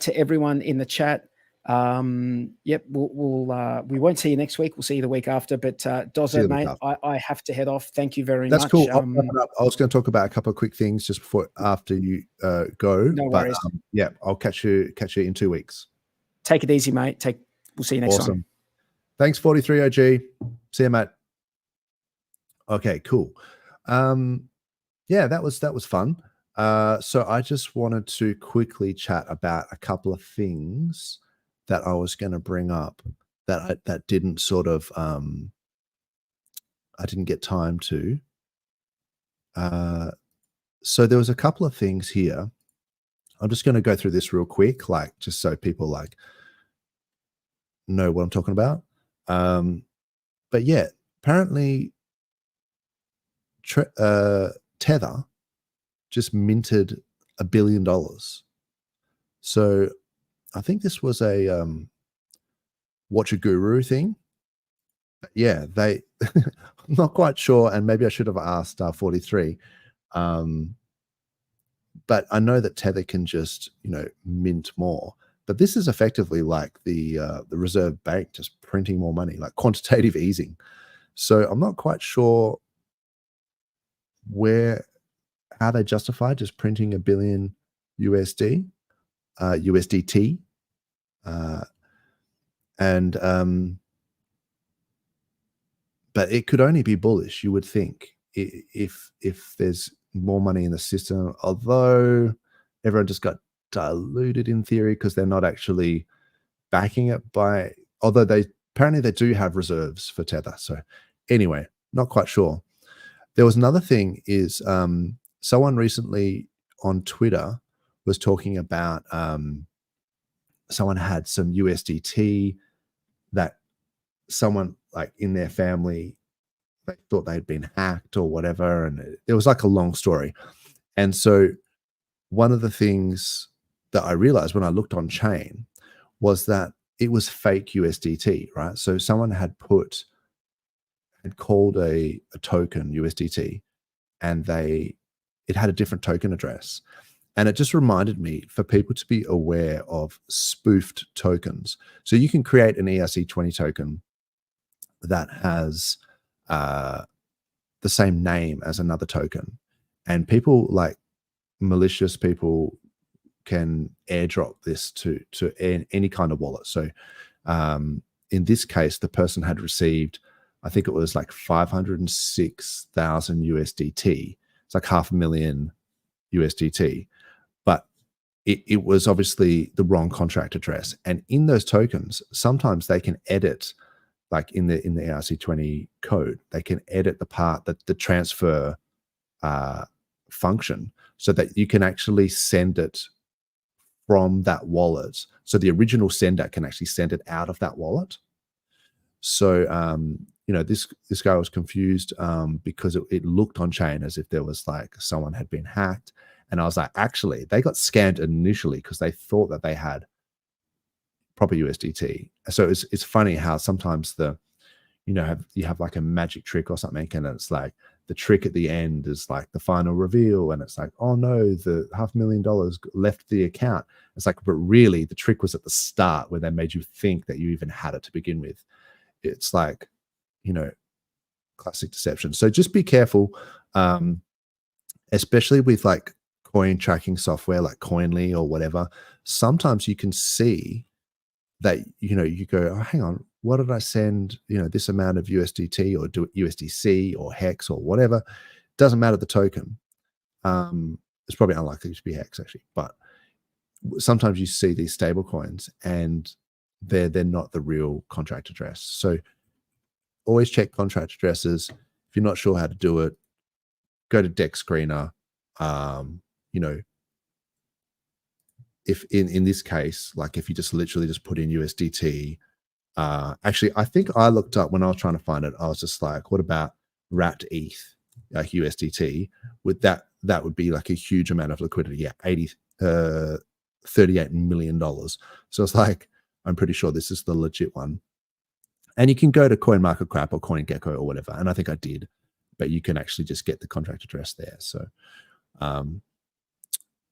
to everyone in the chat. Yep, we won't see you next week. We'll see you the week after. But Dozzo, mate, I have to head off. Thank you very much. That's cool. I was going to talk about a couple of quick things just after you go. No worries. Yeah, I'll catch you in 2 weeks. Take it easy, mate. We'll see you next time. Thanks, 43 OG. See you, mate. Okay, cool. Yeah, that was fun. So I just wanted to quickly chat about a couple of things that I was going to bring up that didn't sort of I didn't get time to. So there was a couple of things here. I'm just going to go through this real quick, like just so people like know what I'm talking about. But yeah, apparently Tether just minted $1 billion. So I think this was a Watch a Guru thing. Yeah, I'm not quite sure, and maybe I should have asked 43. But I know that Tether can just mint more. But this is effectively like the Reserve Bank just printing more money, like quantitative easing. So I'm not quite sure how they justify just printing $1 billion USDT. But it could only be bullish, you would think, if there's more money in the system, although everyone just got diluted in theory because they're not actually backing it although apparently they do have reserves for Tether. So anyway, not quite sure. There was another thing is someone recently on Twitter was talking about someone had some USDT that someone like in their family, they thought they'd been hacked or whatever. And it was like a long story. And so one of the things that I realized when I looked on chain was that it was fake USDT, right? So someone had called a token USDT, and it had a different token address. And it just reminded me for people to be aware of spoofed tokens. So you can create an ERC20 token that has the same name as another token, and people like malicious people can airdrop this to any kind of wallet. So in this case, the person had received, I think it was like 506,000 USDT. It's like $500,000 USDT, but it was obviously the wrong contract address. And in those tokens, sometimes they can edit, like in the ERC20 code, they can edit the part that the transfer function, so that you can actually send it from that wallet. So the original sender can actually send it out of that wallet. So this guy was confused because it looked on chain as if there was like someone had been hacked. And I was like, actually, they got scammed initially because they thought that they had proper USDT. So it's funny how sometimes the you have like a magic trick or something, and it's like the trick at the end is like the final reveal, and it's like, oh no, the $500,000 left the account. It's like, but really the trick was at the start where they made you think that you even had it to begin with. It's like, classic deception. So just be careful, especially with like coin tracking software like Coinly or whatever. Sometimes you can see that, you go, oh, hang on, what did I send, this amount of USDT or do USDC or Hex or whatever. Doesn't matter the token. It's probably unlikely to be Hex actually, but sometimes you see these stable coins and they're not the real contract address. So always check contract addresses. If you're not sure how to do it, go to Deck Screener. If in this case, like if you just literally just put in USDT, actually, I think I looked up when I was trying to find it. I was just like, what about wrapped ETH, like USDT? With that would be like a huge amount of liquidity. Yeah, $38 million. So it's like, I'm pretty sure this is the legit one. And you can go to CoinMarketCap or CoinGecko or whatever. And I think I did, but you can actually just get the contract address there. So,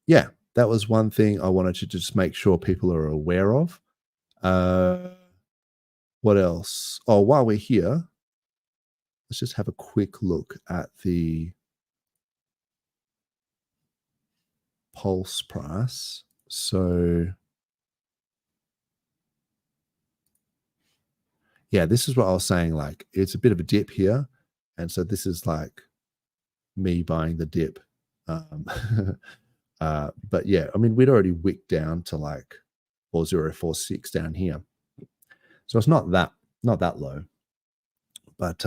yeah, that was one thing I wanted to just make sure people are aware of. What else? Oh, while we're here, let's just have a quick look at the Pulse price. So, yeah, this is what I was saying. Like, it's a bit of a dip here. And so this is like me buying the dip. But yeah, I mean, we'd already wicked down to like 4046 down here. So it's not that low. But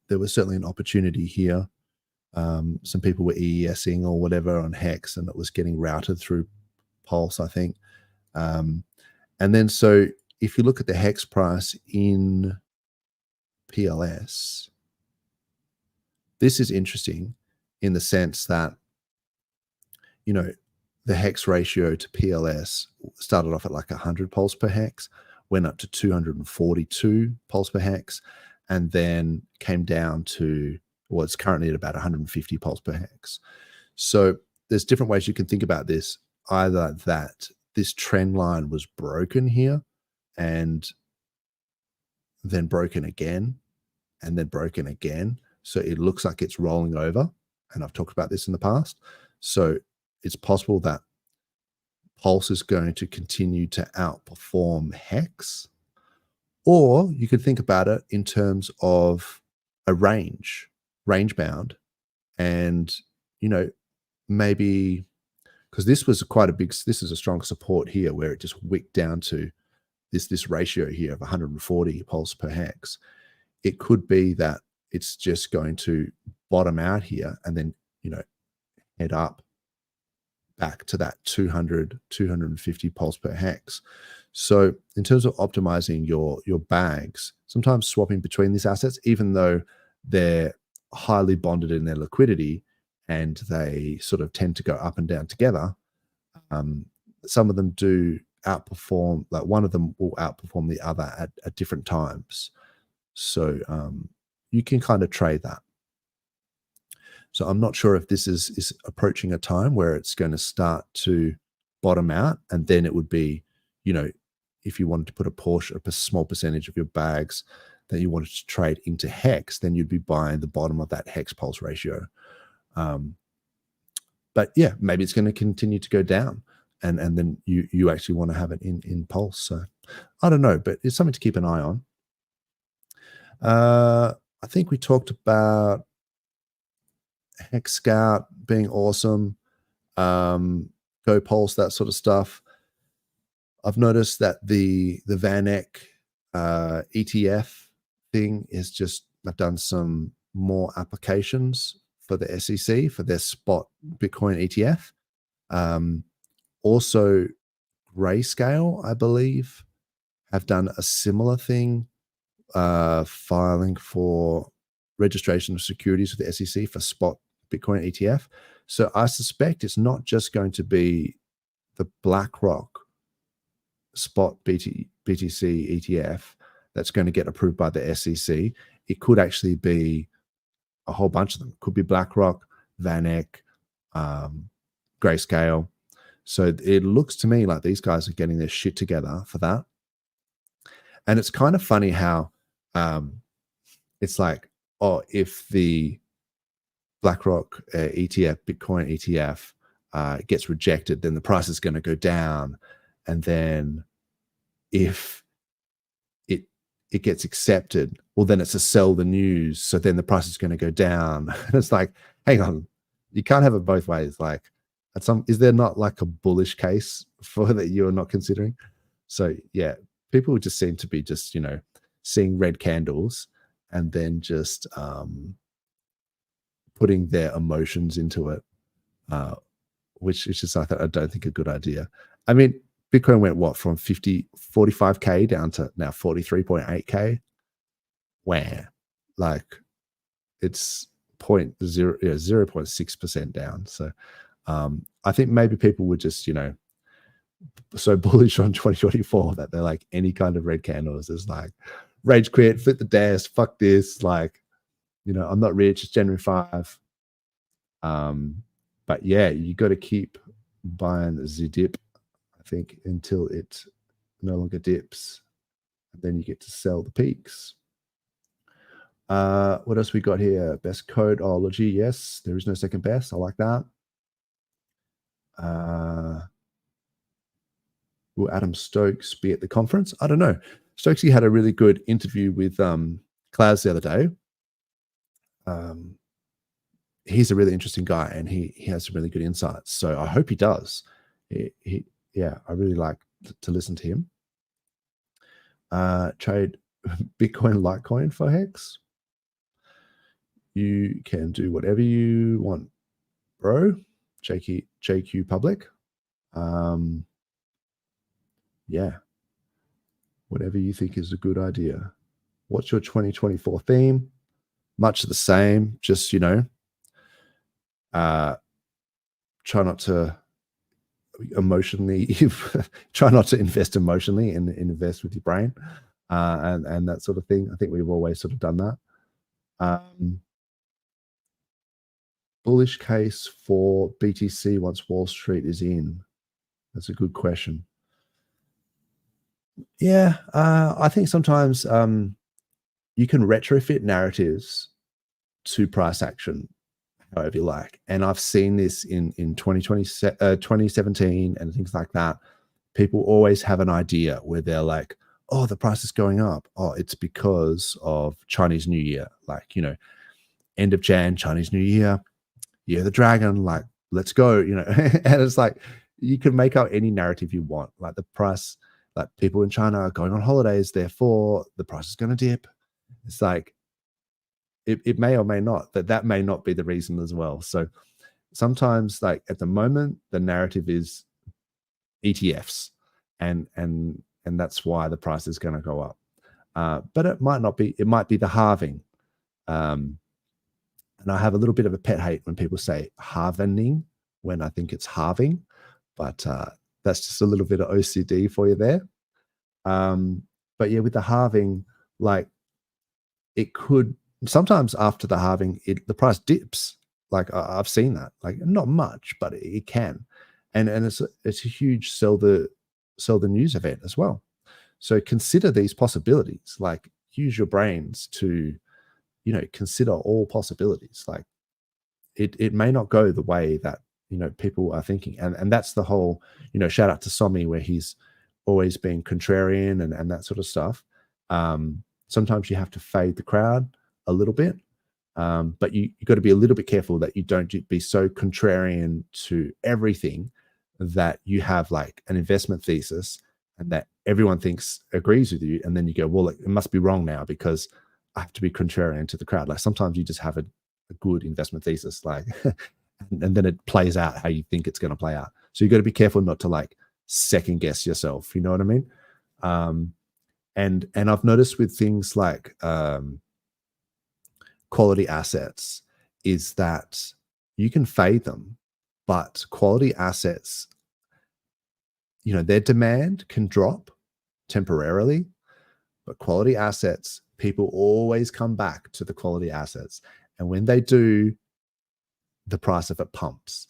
there was certainly an opportunity here. Some people were EESing or whatever on Hex, and it was getting routed through Pulse, I think. And then so if you look at the Hex price in PLS, this is interesting in the sense that, the Hex ratio to PLS started off at like 100 pulse per Hex, went up to 242 pulse per Hex, and then came down to, well, it's currently at about 150 pulse per Hex. So there's different ways you can think about this. Either that this trend line was broken here and then broken again and then broken again. So it looks like it's rolling over. And I've talked about this in the past. So it's possible that Pulse is going to continue to outperform Hex. Or you could think about it in terms of a range bound. And, maybe because this was this is a strong support here where it just wicked down to this ratio here of 140 pulse per Hex. It could be that it's just going to bottom out here and then, head up back to that 200, 250 pulse per Hex. So in terms of optimizing your bags, sometimes swapping between these assets, even though they're highly bonded in their liquidity and they sort of tend to go up and down together, some of them do outperform, like one of them will outperform the other at different times. So you can kind of trade that. So I'm not sure if this is approaching a time where it's going to start to bottom out, and then it would be, if you wanted to put a small percentage of your bags that you wanted to trade into Hex, then you'd be buying the bottom of that Hex Pulse ratio. But yeah, maybe it's going to continue to go down, and then you actually want to have it in Pulse. So I don't know, but it's something to keep an eye on. I think we talked about Hex Scout being awesome, Go Pulse, that sort of stuff. I've noticed that the VanEck ETF thing is just, I've done some more applications for the SEC for their spot Bitcoin ETF. Also, Grayscale, I believe, have done a similar thing, filing for registration of securities with the SEC for spot Bitcoin ETF. So I suspect it's not just going to be the BlackRock spot BTC ETF that's going to get approved by the SEC. it could actually be a whole bunch of them. It could be BlackRock, VanEck, Grayscale. So it looks to me like these guys are getting their shit together for that. And it's kind of funny how it's like, oh, if the BlackRock ETF, Bitcoin ETF gets rejected, then the price is going to go down. And then if it gets accepted, well, then it's a sell the news. So then the price is going to go down. And it's like, hang on, you can't have it both ways. Like, is there not like a bullish case for that you're not considering? So yeah, people just seem to be just, seeing red candles and then just putting their emotions into it, which is just, I don't think a good idea. I mean, Bitcoin went what, from 45K down to now 43.8K. Where, like, it's 0.6% down. So I think maybe people were just, so bullish on 2024 that they're like, any kind of red candles is like rage quit, flip the desk, fuck this, like, I'm not rich, it's January 5. But yeah, you got to keep buying the dip, I think, until it no longer dips. And then you get to sell the peaks. What else we got here? Best codeology. Yes, there is no second best. I like that. Will Adam Stokes be at the conference? I don't know. Stokesy had a really good interview with Klaus the other day. He's a really interesting guy, and he has some really good insights. So I hope he does. Yeah, I really like to listen to him. Trade Bitcoin, Litecoin for Hex. You can do whatever you want, bro. JQ public. Yeah, whatever you think is a good idea. What's your 2024 theme? Much the same, just, try not to emotionally, try not to invest emotionally and invest with your brain, and that sort of thing. I think we've always sort of done that. Bullish case for BTC once Wall Street is in. That's a good question. Yeah, I think sometimes you can retrofit narratives to price action however you like. And I've seen this in 2017 and things like that. People always have an idea where they're like, oh, the price is going up. Oh, it's because of Chinese New Year. Like, end of Jan, Chinese New Year, Year of the Dragon, like, let's go, and it's like, you can make up any narrative you want. Like the price, like people in China are going on holidays, therefore the price is going to dip. It's like, it may or may not, that may not be the reason as well. So sometimes, like at the moment, the narrative is ETFs, and that's why the price is going to go up. But it might not be. It might be the halving. And I have a little bit of a pet hate when people say halvening when I think it's halving, but that's just a little bit of OCD for you there. But yeah, with the halving, like it could sometimes after the halving, the price dips. Like I've seen that, like not much, but it can, and it's a huge sell the news event as well. So consider these possibilities. Like use your brains to, consider all possibilities. Like it may not go the way that people are thinking, and that's the whole shout out to Somi, where he's always been contrarian and that sort of stuff. Sometimes you have to fade the crowd a little bit, but you got to be a little bit careful that you don't be so contrarian to everything that you have like an investment thesis and that everyone thinks agrees with you, and then you go, well, it must be wrong now because I have to be contrarian to the crowd. Like sometimes you just have a good investment thesis, like and then it plays out how you think it's going to play out. So you got to be careful not to like second guess yourself, you know what I mean? And I've noticed with things like quality assets is that you can fade them, but quality assets, their demand can drop temporarily, but quality assets people always come back to the quality assets. And when they do, the price of it pumps.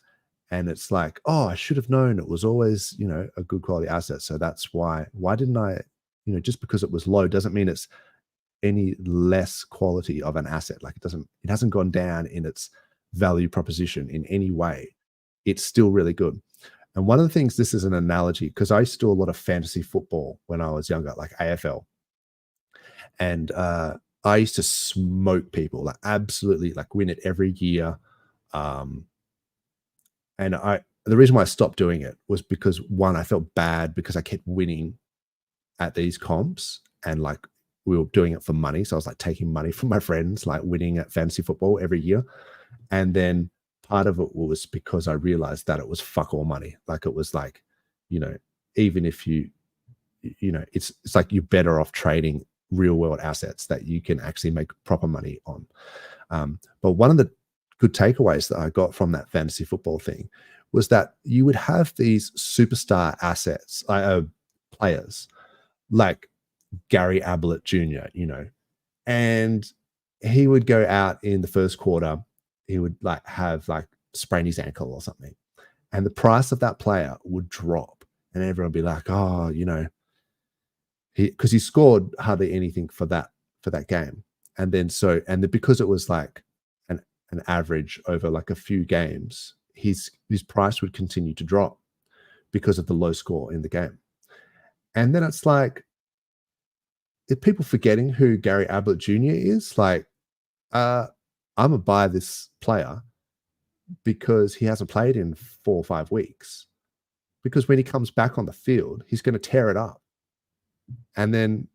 And it's like, oh, I should have known it was always, a good quality asset. So that's why didn't I, just because it was low doesn't mean it's any less quality of an asset. Like it hasn't gone down in its value proposition in any way. It's still really good. And one of the things, this is an analogy, because I used to do a lot of fantasy football when I was younger, like AFL. And I used to smoke people, like absolutely, like win it every year. And the reason why I stopped doing it was because, one, I felt bad because I kept winning at these comps, and like we were doing it for money. So I was like taking money from my friends, like winning at fantasy football every year. And then part of it was because I realized that it was fuck all money. Like it was like, even if it's like you're better off trading real world assets that you can actually make proper money on. But one of the good takeaways that I got from that fantasy football thing was that you would have these superstar assets, players like Gary Ablett Jr., and he would go out in the first quarter, he would sprain his ankle or something, and the price of that player would drop, and everyone would be like, oh, because he scored hardly anything for that game, and then because it was like an average over like a few games, his price would continue to drop because of the low score in the game. And then it's like, if people forgetting who Gary Ablett Jr. is, like, I'm gonna buy this player because he hasn't played in 4 or 5 weeks. Because when he comes back on the field, he's going to tear it up. And then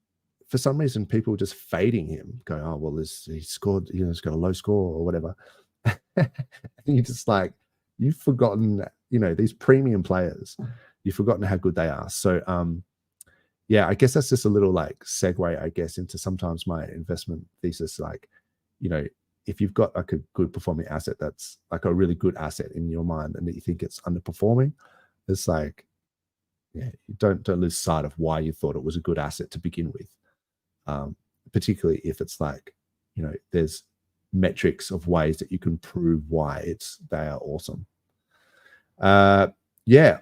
for some reason, people just fading him, going, oh, well, he scored, he's got a low score or whatever. And you're just like, you've forgotten, these premium players, you've forgotten how good they are. So, yeah, I guess that's just a little like segue, I guess, into sometimes my investment thesis. Like, if you've got like a good performing asset that's like a really good asset in your mind and that you think it's underperforming, it's like, yeah, you don't lose sight of why you thought it was a good asset to begin with. Particularly if it's like, there's metrics of ways that you can prove why they are awesome. Yeah.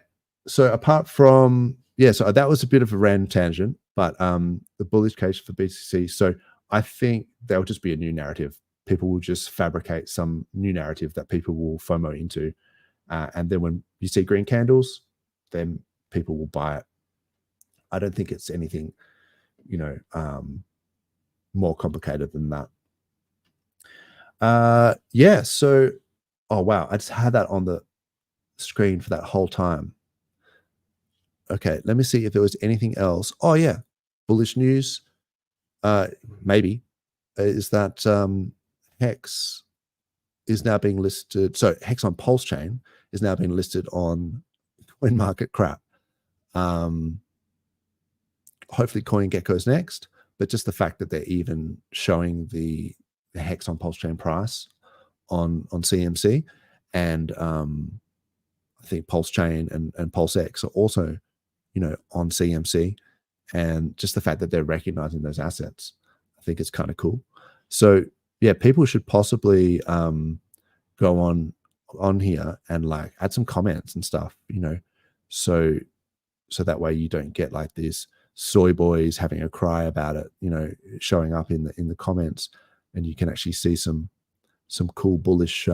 So apart from, so that was a bit of a random tangent, but the bullish case for BTC. So I think there'll just be a new narrative. People will just fabricate some new narrative that people will FOMO into. And then when you see green candles, then people will buy it. I don't think it's anything, more complicated than that. Yeah. So, oh, wow. I just had that on the screen for that whole time. Okay. Let me see if there was anything else. Oh, yeah. Bullish news. Maybe is that Hex is now being listed. So Hex on PulseChain is now being listed on CoinMarketCap. Hopefully CoinGecko's next, but just the fact that they're even showing the Hex on PulseChain price on CMC, and I think PulseChain and PulseX are also, on CMC, and just the fact that they're recognizing those assets, I think it's kind of cool. So yeah, people should possibly go on here and like add some comments and stuff, so that way you don't get like this soy boys having a cry about it, showing up in the comments, and you can actually see some cool bullish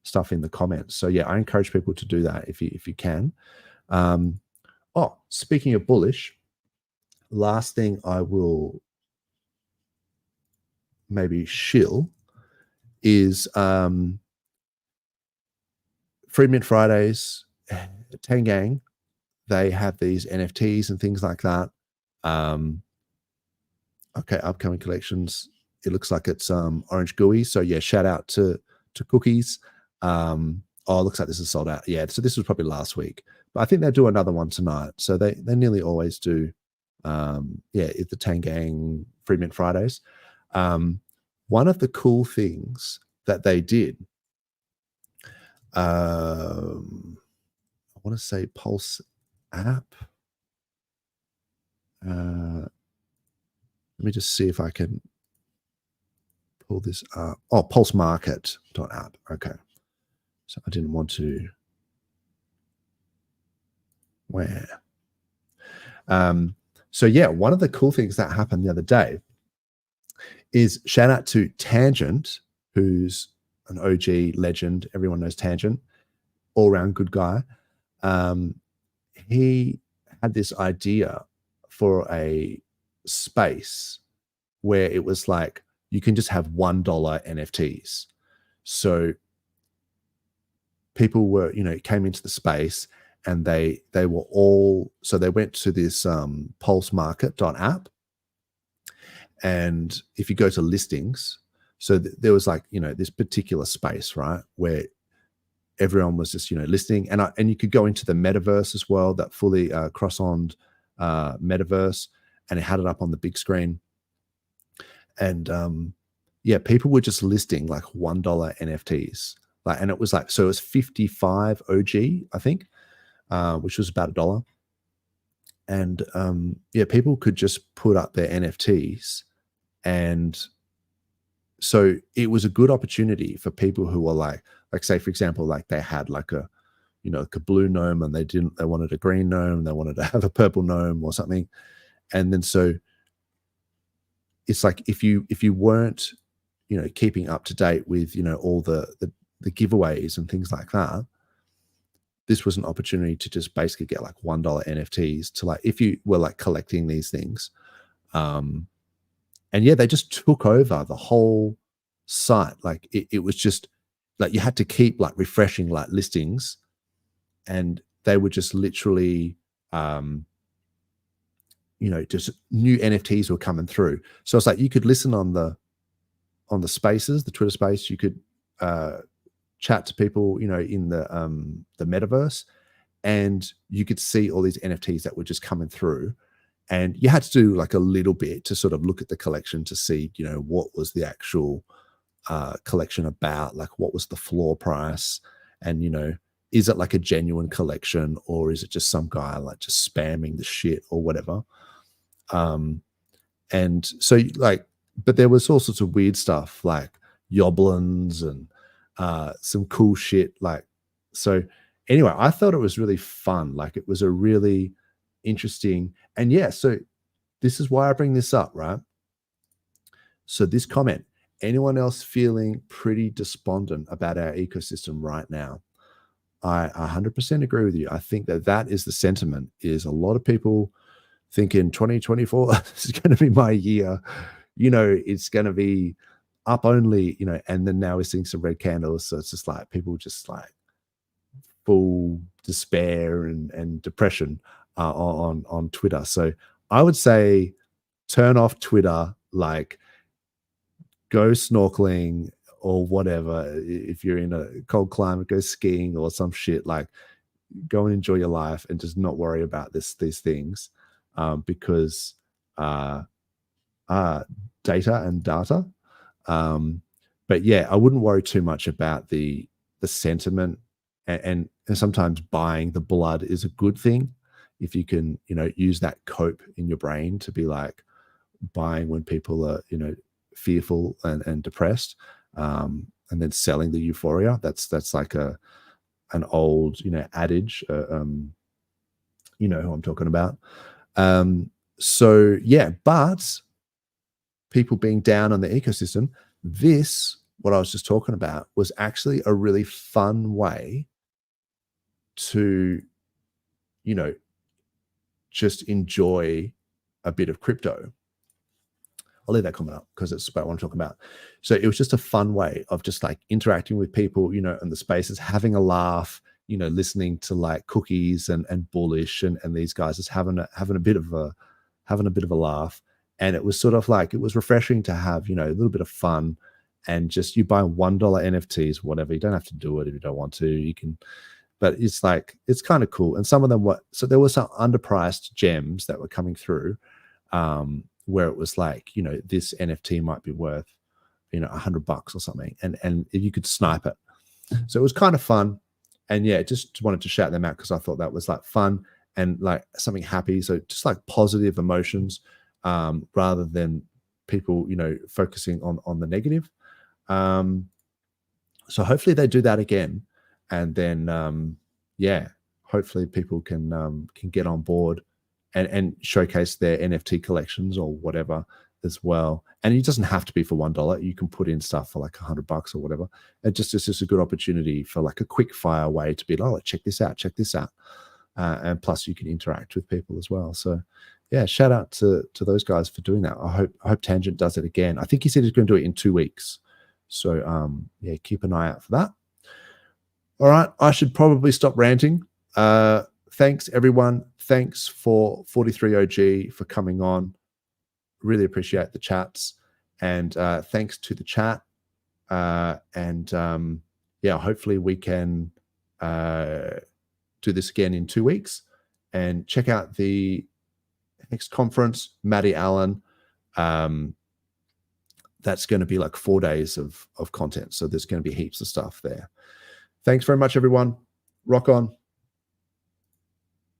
stuff in the comments. So yeah, I encourage people to do that if you can. Oh, speaking of bullish, last thing I will maybe shill is Free Mint Fridays, Tangang. They have these NFTs and things like that. Okay, upcoming collections. It looks like it's orange gooey. So yeah, shout out to Cookies. Oh, it looks like this is sold out. Yeah, so this was probably last week, but I think they'll do another one tonight. So they nearly always do. It's the Tangang Free Mint Fridays. One of the cool things that they did, I want to say Pulse app. Let Let me just see if I can pull this up. Oh, pulsemarket.app. Okay. So I didn't want to. Where? So yeah, one of the cool things that happened the other day is shout out to Tangent, who's an OG legend. Everyone knows Tangent, all around good guy. He had this idea for a space where it was like you can just have $1 NFTs. So people were, came into the space and they were all, so they went to this pulsemarket.app. And if you go to listings, so there was like, this particular space, right, where everyone was just, listing. And you could go into the metaverse as well, that fully cross-on metaverse, and it had it up on the big screen. And yeah, people were just listing like $1 NFTs. Like, and it was like, so it was 55 OG, I think, which was about $1. And yeah, people could just put up their NFTs. And so it was a good opportunity for people who were like say, for example, like they had like a, like a blue gnome, and they wanted a green gnome, they wanted to have a purple gnome or something. And then so it's like if you weren't, keeping up to date with, all the giveaways and things like that, this was an opportunity to just basically get like $1 NFTs to, like, if you were like collecting these things. And yeah, they just took over the whole site. Like it was just like you had to keep like refreshing like listings, and they were just literally, just new NFTs were coming through. So it's like you could listen on the spaces, the Twitter space. You could chat to people, in the metaverse, and you could see all these NFTs that were just coming through. And you had to do like a little bit to sort of look at the collection to see, what was the actual collection about, like what was the floor price, and, is it like a genuine collection, or is it just some guy like just spamming the shit or whatever? And so like, but there was all sorts of weird stuff like yoblins and some cool shit. Like, so anyway, I thought it was really fun. Like it was a really interesting, and yeah, so this is why I bring this up, right? So this comment, anyone else feeling pretty despondent about our ecosystem right now? I 100% agree with you. I think that is the sentiment, is a lot of people thinking 2024 is going to be my year. It's going to be up only, and then now we're seeing some red candles. So it's just like people just like full despair and depression on Twitter. So I would say turn off Twitter, like go snorkeling or whatever. If you're in a cold climate, go skiing or some shit, like go and enjoy your life and just not worry about these things, because data and data. But yeah, I wouldn't worry too much about the sentiment, and sometimes buying the blood is a good thing if you can, use that cope in your brain to be like buying when people are, fearful and depressed, and then selling the euphoria. That's like an old, adage. You know who I'm talking about. So yeah, but people being down on the ecosystem, what I was just talking about was actually a really fun way to, just enjoy a bit of crypto. I'll leave that comment up because it's about what I'm talking about. So it was just a fun way of just like interacting with people, in the spaces, having a laugh, listening to like Cookies and Bullish and these guys just having a bit of a laugh. And it was sort of like, it was refreshing to have, a little bit of fun, and just you buy $1 NFTs, whatever. You don't have to do it if you don't want to. You can, but it's like, it's kind of cool. And some of them so there were some underpriced gems that were coming through, where it was like, this NFT might be worth, $100 or something. And you could snipe it. So it was kind of fun. And yeah, just wanted to shout them out because I thought that was like fun and like something happy. So just like positive emotions, rather than people, you know, focusing on the negative. So hopefully they do that again, and then yeah, hopefully people can get on board and showcase their NFT collections or whatever as well. And it doesn't have to be for $1. You can put in stuff for like $100 or whatever. It's just a good opportunity for like a quick fire way to be like, oh, check this out, check this out. And plus you can interact with people as well. So yeah, shout out to those guys for doing that. I hope Tangent does it again. I think he said he's going to do it in 2 weeks. So yeah, keep an eye out for that. All right, I should probably stop ranting. Thanks everyone. Thanks for 43OG for coming on. Really appreciate the chats, and thanks to the chat. Yeah, hopefully we can do this again in 2 weeks, and check out the next conference, Matty Allen. That's going to be like 4 days of content. So there's going to be heaps of stuff there. Thanks very much, everyone. Rock on.